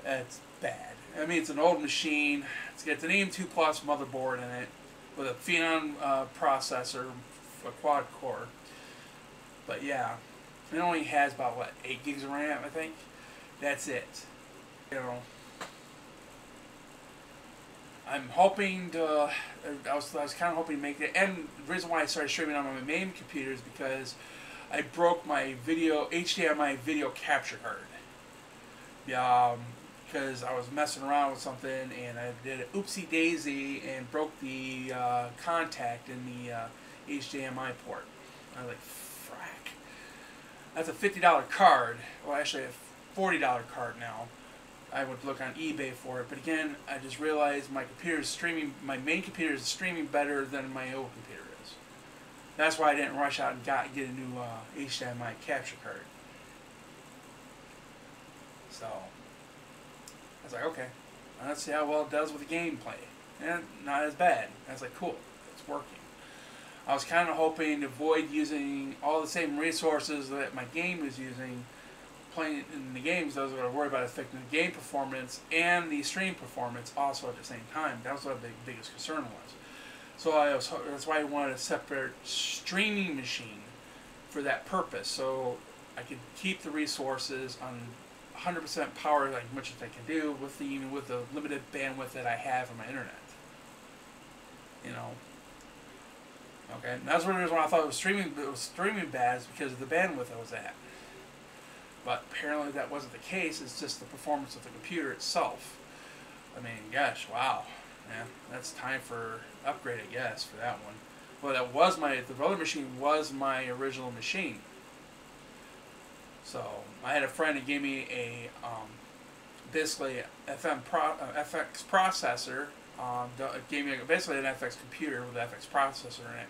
It's bad. I mean, it's an old machine. It's got an AM2 Plus motherboard in it with a Phenom processor, a quad core. But yeah. It only has about, what, 8 gigs of RAM, I think? That's it. You know, I'm hoping to, I was kind of hoping to make it, and the reason why I started streaming on my main computer is because I broke my HDMI video capture card. Because I was messing around with something, and I did an oopsie daisy and broke the contact in the HDMI port. I was like, frack. That's a $50 card. Well, actually a $40 card now. I would look on eBay for it, but again, I just realized my computer is streaming. My main computer is streaming better than my old computer is. That's why I didn't rush out and get a new HDMI capture card. So I was like, okay, let's see how well it does with the gameplay. And not as bad. I was like, cool, it's working. I was kind of hoping to avoid using all the same resources that my game was using, playing in the games. Those are worried about affecting the game performance and the stream performance also at the same time. That was what the biggest concern was. So that's why I wanted a separate streaming machine for that purpose. So I could keep the resources on 100% power, like much as I can do, even with the limited bandwidth that I have on my internet. You know. Okay, and that's one reason why I thought it was streaming bad, is because of the bandwidth I was at. But apparently that wasn't the case. It's just the performance of the computer itself. I mean, gosh, wow. Yeah, that's time for upgrade, I guess, for that one. Well, the other machine was my original machine. So I had a friend who gave me a basically FX processor. Gave me basically an FX computer with an FX processor in it,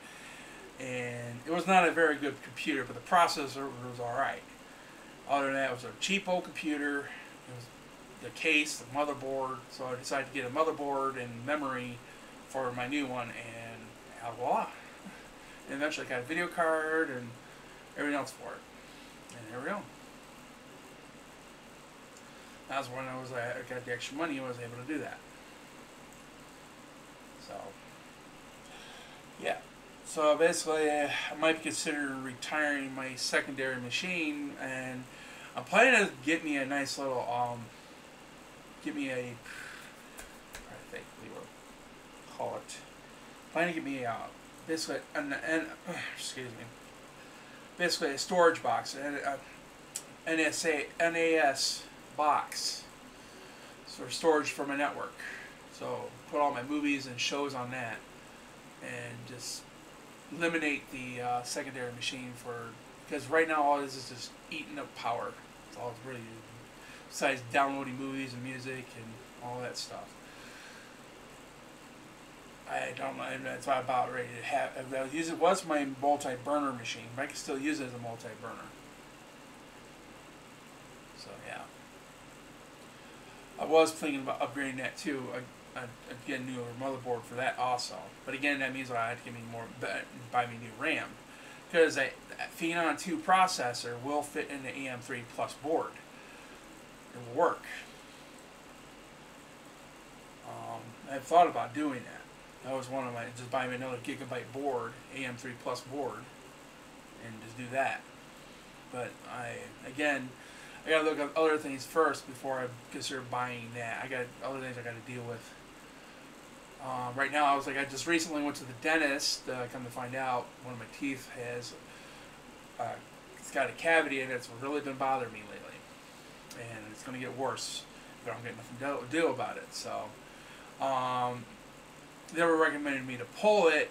and it was not a very good computer, but the processor was all right. Other than that, it was a cheap old computer. It was the case, the motherboard. So I decided to get a motherboard and memory for my new one, and voila! And eventually, I got a video card and everything else for it, and there we go. That was when I got the extra money and was able to do that. So, yeah. So basically, I might be considering retiring my secondary machine, and I'm planning to get me a nice little, I think we will call it. Planning to get me basically basically a storage box, an NAS box for storage for my network. So put all my movies and shows on that, and just eliminate the secondary machine because right now all it is just eating up power. That's all it's really doing, besides downloading movies and music and all that stuff. I don't know. That's why I'm about ready to have. It was my multi-burner machine, but I can still use it as a multi-burner. So yeah, I was thinking about upgrading that too. I'd get a newer motherboard for that also. But again, that means I had to buy me new RAM. Because that Phenom 2 processor will fit in the AM3 Plus board. It will work. I've thought about doing that. That was one of my, just buy me another gigabyte board, AM3 Plus board, and just do that. But I gotta look at other things first before I consider buying that. I got other things I gotta deal with. Right now, I just recently went to the dentist. Come to find out, one of my teeth has, it's got a cavity, and it's really been bothering me lately, and it's going to get worse if I don't get nothing to do about it. So, they were recommending me to pull it.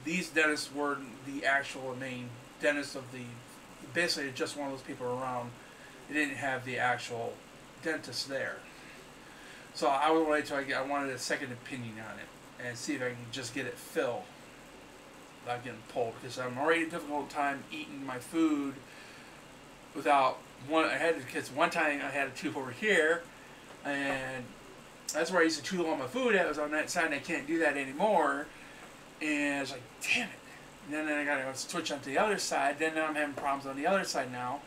These dentists were the actual main dentists of basically just one of those people around. They didn't have the actual dentist there. So I would wait till I wanted a second opinion on it and see if I can just get it filled without getting pulled, because I'm already having a difficult time eating my food without one. Because one time I had a tooth over here, and that's where I used to chew on my food. It was on that side, and I can't do that anymore. And I was like, damn it! And then I got to switch onto the other side. Then now I'm having problems on the other side now.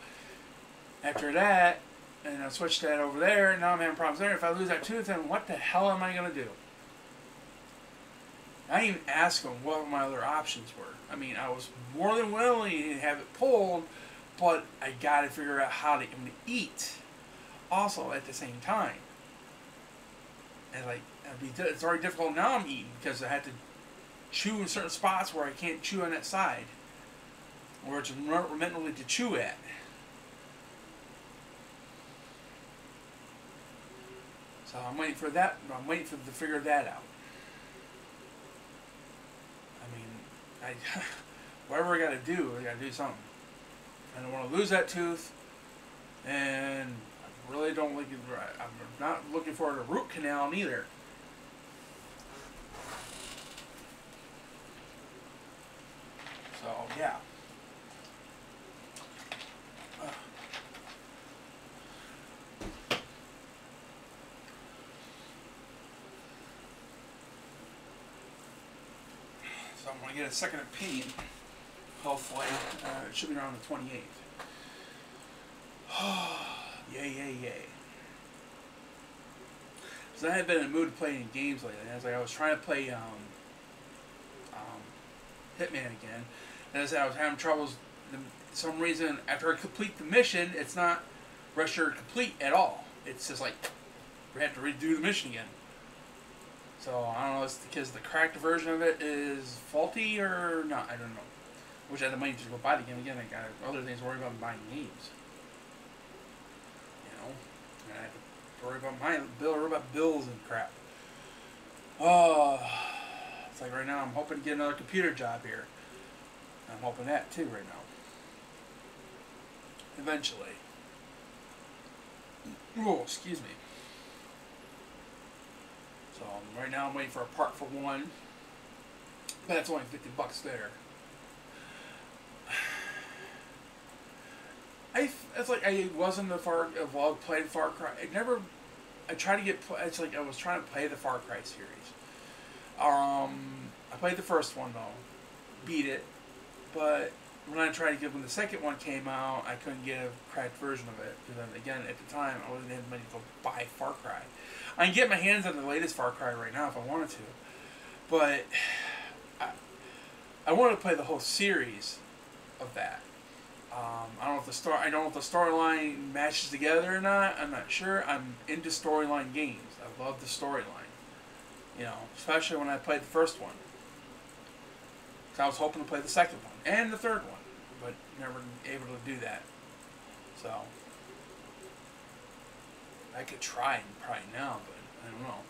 After that. And I switched that over there, and now I'm having problems there. If I lose that tooth, then what the hell am I going to do? I didn't even ask them what my other options were. I mean, I was more than willing to have it pulled, but I got to figure out how to eat also at the same time. And it's already difficult now I'm eating, because I had to chew in certain spots where I can't chew on that side, where it's meant only to chew at. So I'm waiting for that. I'm waiting to figure that out. I mean, whatever I got to do, I got to do something. I don't want to lose that tooth, and I really don't like it. I'm not looking for a root canal either. So yeah. So I'm going to get a second opinion, hopefully. It should be around the 28th. Yay, yay, yay. Because I haven't been in the mood to play any games lately. I was trying to play Hitman again. And as I said, I was having troubles. For some reason, after I complete the mission, it's not registered complete at all. It's just like, we have to redo the mission again. So, I don't know if it's because the cracked version of it is faulty or not. I don't know. I wish I had the money to go buy the game again. I got other things to worry about buying games. You know? And I have to worry about worry about bills and crap. Oh, it's like right now I'm hoping to get another computer job here. I'm hoping that too right now. Eventually. Oh, excuse me. So right now I'm waiting for a part for one. But that's only $50 there. It's like I wasn't playing Far Cry. I tried to get. It's like I was trying to play the Far Cry series. I played the first one though, beat it, but when the second one came out, I couldn't get a cracked version of it because again at the time I wasn't having money to go buy Far Cry. I can get my hands on the latest Far Cry right now if I wanted to, but I wanted to play the whole series of that. I don't know if the storyline matches together or not. I'm not sure. I'm into storyline games. I love the storyline. You know, especially when I played the first one. So I was hoping to play the second one and the third one, but never able to do that. So I could try probably now, but I don't know.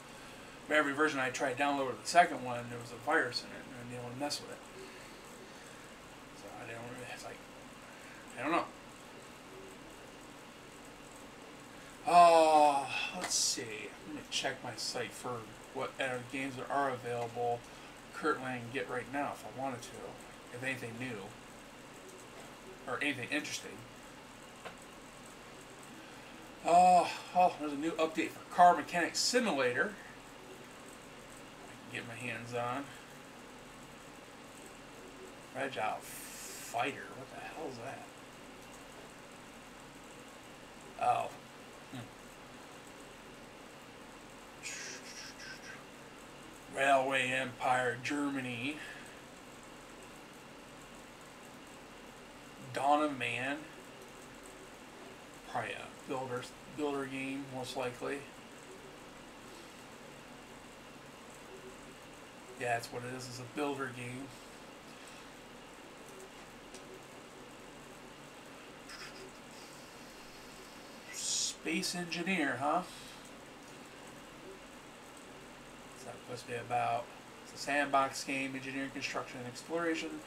But every version I tried downloading the second one, there was a virus in it, and I didn't want to mess with it. So I didn't really. It's like I don't know. Let's see. Let me check my site for what games that are available currently I can get right now if I wanted to. If anything new. Or anything interesting. There's a new update for Car Mechanic Simulator. I can get my hands on. Fragile Fighter. What the hell is that? Oh. Railway Empire, Germany. Dawn of Man. Probably a builder game, most likely. Yeah, that's what it is. It's a builder game. Space Engineer, huh? Supposed to be about. It's a sandbox game, engineering, construction, and exploration,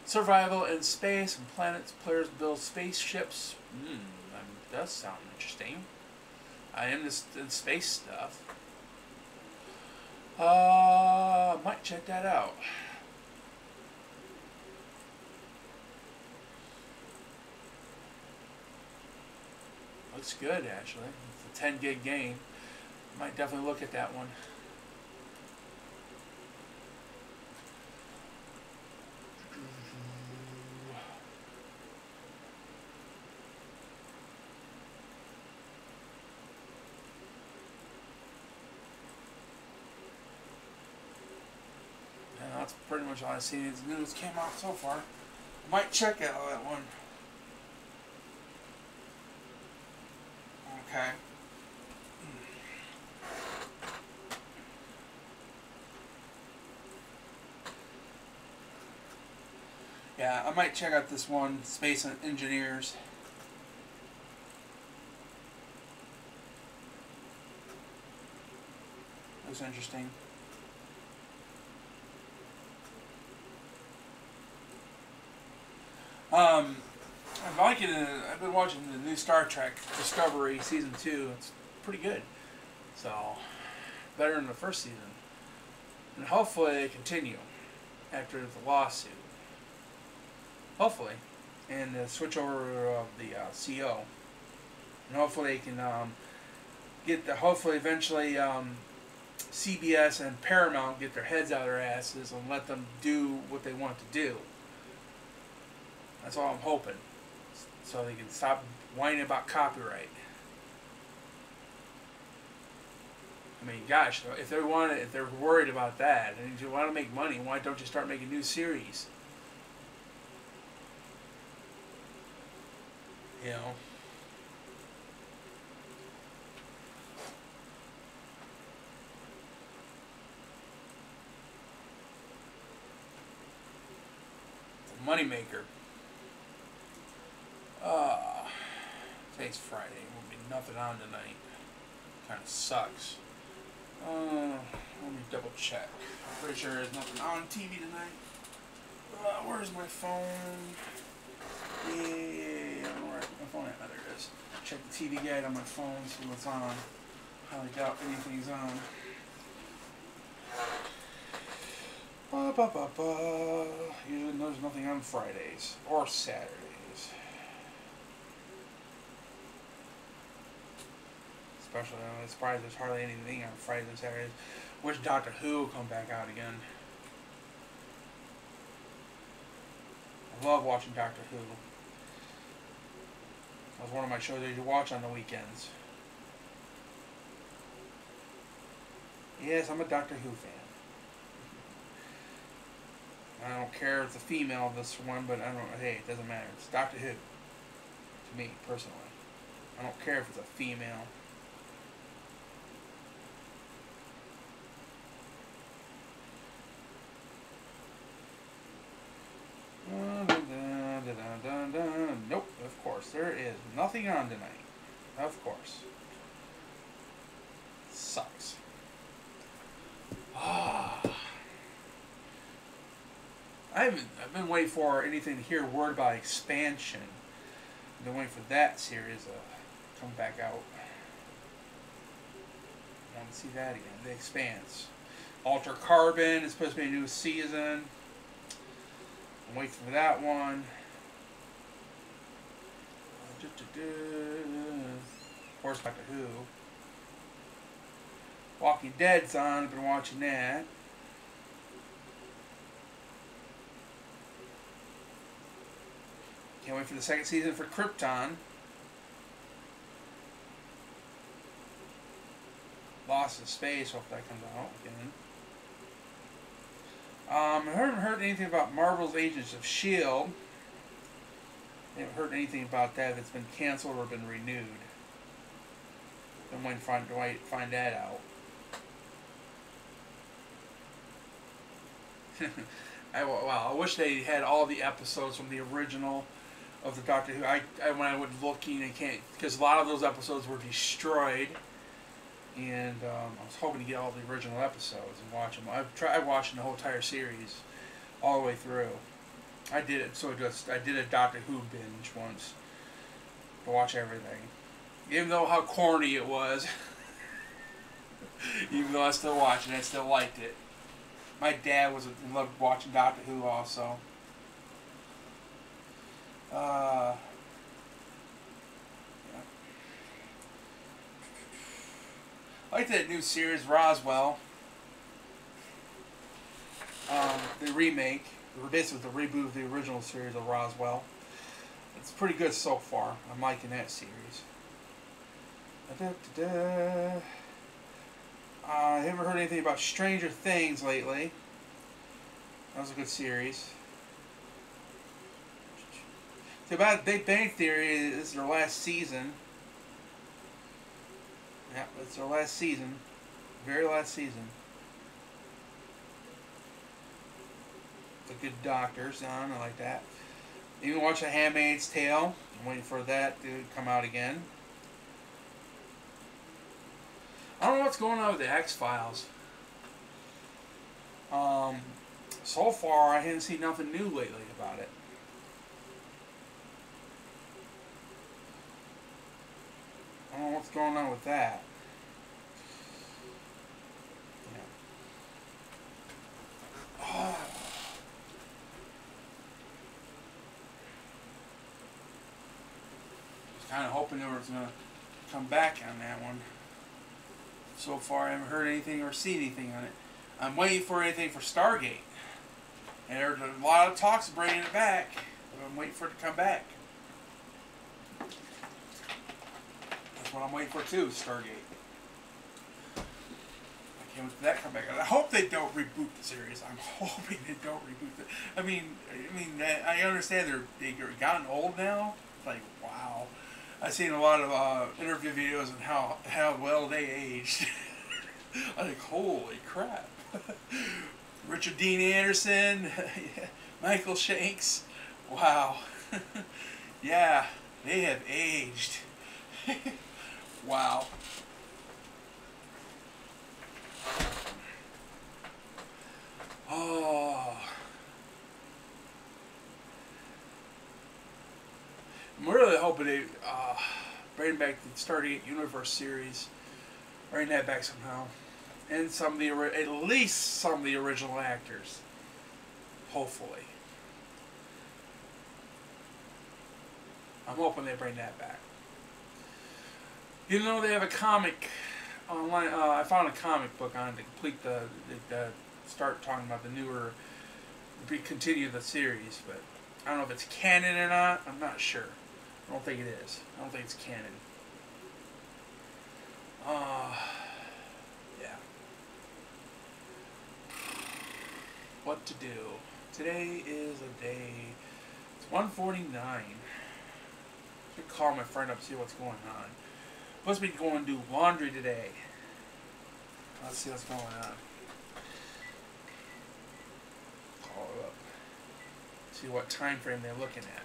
survival in space and planets. Players build spaceships. That does sound interesting. I am in space stuff. Might check that out. Looks good actually. It's a 10 gig game. Might definitely look at that one. That's pretty much all I've seen as news came out so far. I might check out that one. Okay. Yeah, I might check out this one, Space Engineers. Looks interesting. I'm liking it. I've been watching the new Star Trek Discovery Season 2. It's pretty good. So, better than the first season. And hopefully they continue after the lawsuit. Hopefully. And the switch over of the CO. And hopefully they can hopefully eventually CBS and Paramount get their heads out of their asses and let them do what they want to do. That's all I'm hoping. So they can stop whining about copyright. I mean, gosh, if they're worried about that, and if you want to make money, why don't you start making new series? You know. It's a moneymaker. Today's Friday. Will be nothing on tonight. Kind of sucks. Let me double check. I'm pretty sure there's nothing on TV tonight. Where's my phone? Yeah, I don't know where my phone at. Oh, there it is. Check the TV guide on my phone, see what's on. Highly doubt anything's on. Usually there's nothing on Fridays or Saturdays. Especially, I'm surprised there's hardly anything on Fridays and Saturdays. Wish Doctor Who will come back out again. I love watching Doctor Who. That was one of my shows that you watch on the weekends. Yes, I'm a Doctor Who fan. I don't care if it's a female this one, but I don't. Hey, it doesn't matter. It's Doctor Who. To me, personally. I don't care if it's a female. Nope, of course. There is nothing on tonight. Of course. Sucks. I've been waiting for anything to hear a word about expansion. I've been waiting for that series to come back out. I want to see that again. The Expanse. Alter Carbon is supposed to be a new season. I'm waiting for that one. Of course, Doctor Who. Walking Dead's on. I've been watching that. Can't wait for the second season for Krypton. Lost in Space. Hope that comes out again. I haven't heard anything about Marvel's Agents of S.H.I.E.L.D. I haven't heard anything about that that's been canceled or been renewed. I'm waiting to find that out. I wish they had all the episodes from the original of the Doctor Who. When I went looking, I can't, because a lot of those episodes were destroyed, and I was hoping to get all the original episodes and watch them. I've tried watching the whole entire series all the way through. I did it, I did a Doctor Who binge once to watch everything. Even though how corny it was, even though I still watched it, I still liked it. My dad loved watching Doctor Who also. Yeah. I like that new series, Roswell. The remake. This was the reboot of the original series of Roswell. It's pretty good so far. I'm liking that series. I haven't heard anything about Stranger Things lately. That was a good series. So about Big Bang Theory, this is their last season. Yeah, it's their last season. Very last season. The Good Doctor's on, I like that. Even watch The Handmaid's Tale. I'm waiting for that to come out again. I don't know what's going on with the X-Files. So far, I haven't seen nothing new lately about it. I don't know what's going on with that. Yeah. Oh. Was kind of hoping they was going to come back on that one. So far, I haven't heard anything or seen anything on it. I'm waiting for anything for Stargate. And there's a lot of talks bringing it back. But I'm waiting for it to come back. That's what I'm waiting for too, Stargate. And with that come back, I hope they don't reboot the series. I'm hoping they don't reboot it. I mean, I understand they're gotten old now. Like, wow. I've seen a lot of interview videos and how well they aged. I'm like, holy crap. Richard Dean Anderson, Michael Shanks, wow. Yeah, they have aged. Wow. Oh. I'm really hoping they bring back the Stargate Universe series. Bring that back somehow. And some of the at least some of the original actors. Hopefully. I'm hoping they bring that back. You know, they have a comic online. I found a comic book on to complete the start talking about the newer, continue the series, but I don't know if it's canon or not. I'm not sure. I don't think it is. I don't think it's canon. Yeah. What to do? Today is a day. It's 1:49. I should call my friend up, see what's going on. Supposed to be going to do laundry today. Let's see what's going on. Call her up. See what time frame they're looking at.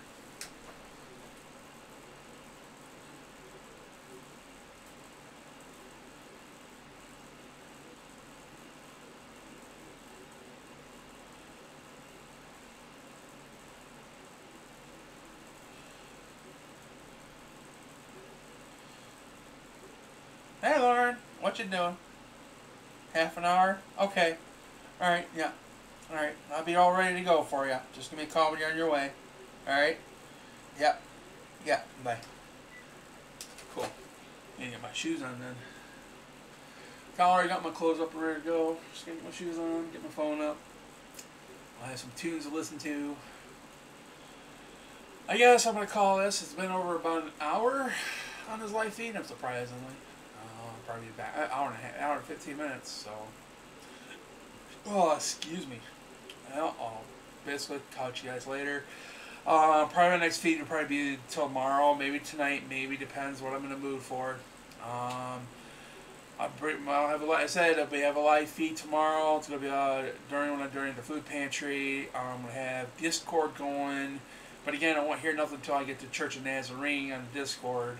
Hey Lauren, what you doing? Half an hour? Okay. Alright, yeah. Alright, I'll be all ready to go for you. Just give me a call when you're on your way. Alright? Yep. Yeah, bye. Cool. Need to get my shoes on then. I already got my clothes up and ready to go. Just gonna get my shoes on, get my phone up. I'll have some tunes to listen to. I guess I'm going to call this. It's been over about an hour on his live feed, surprisingly. Probably back an hour and a half, hour and 15 minutes. So, oh, excuse me. Well, I'll basically catch you guys later. Probably my next feed will probably be tomorrow, maybe tonight, maybe depends what I'm in the mood for. I'll have like I said, we have a live feed tomorrow. It's gonna be during the food pantry. I'm gonna have Discord going, but again, I won't hear nothing until I get to Church of Nazarene on Discord.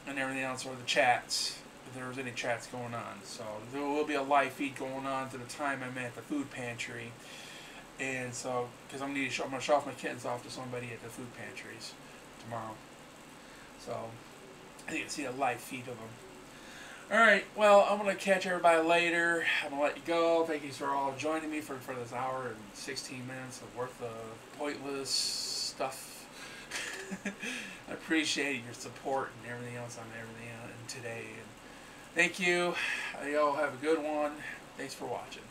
And everything else, or the chats, if there was any chats going on. So there will be a live feed going on to the time I'm at the food pantry, and so because I'm going to show off my kittens off to somebody at the food pantries tomorrow. So I think you can see a live feed of them. All right, well, I'm going to catch everybody later. I'm going to let you go. Thank you for all joining me for this hour and 16 minutes of worth of pointless stuff. I appreciate your support and everything else on everything today. And thank you. Y'all have a good one. Thanks for watching.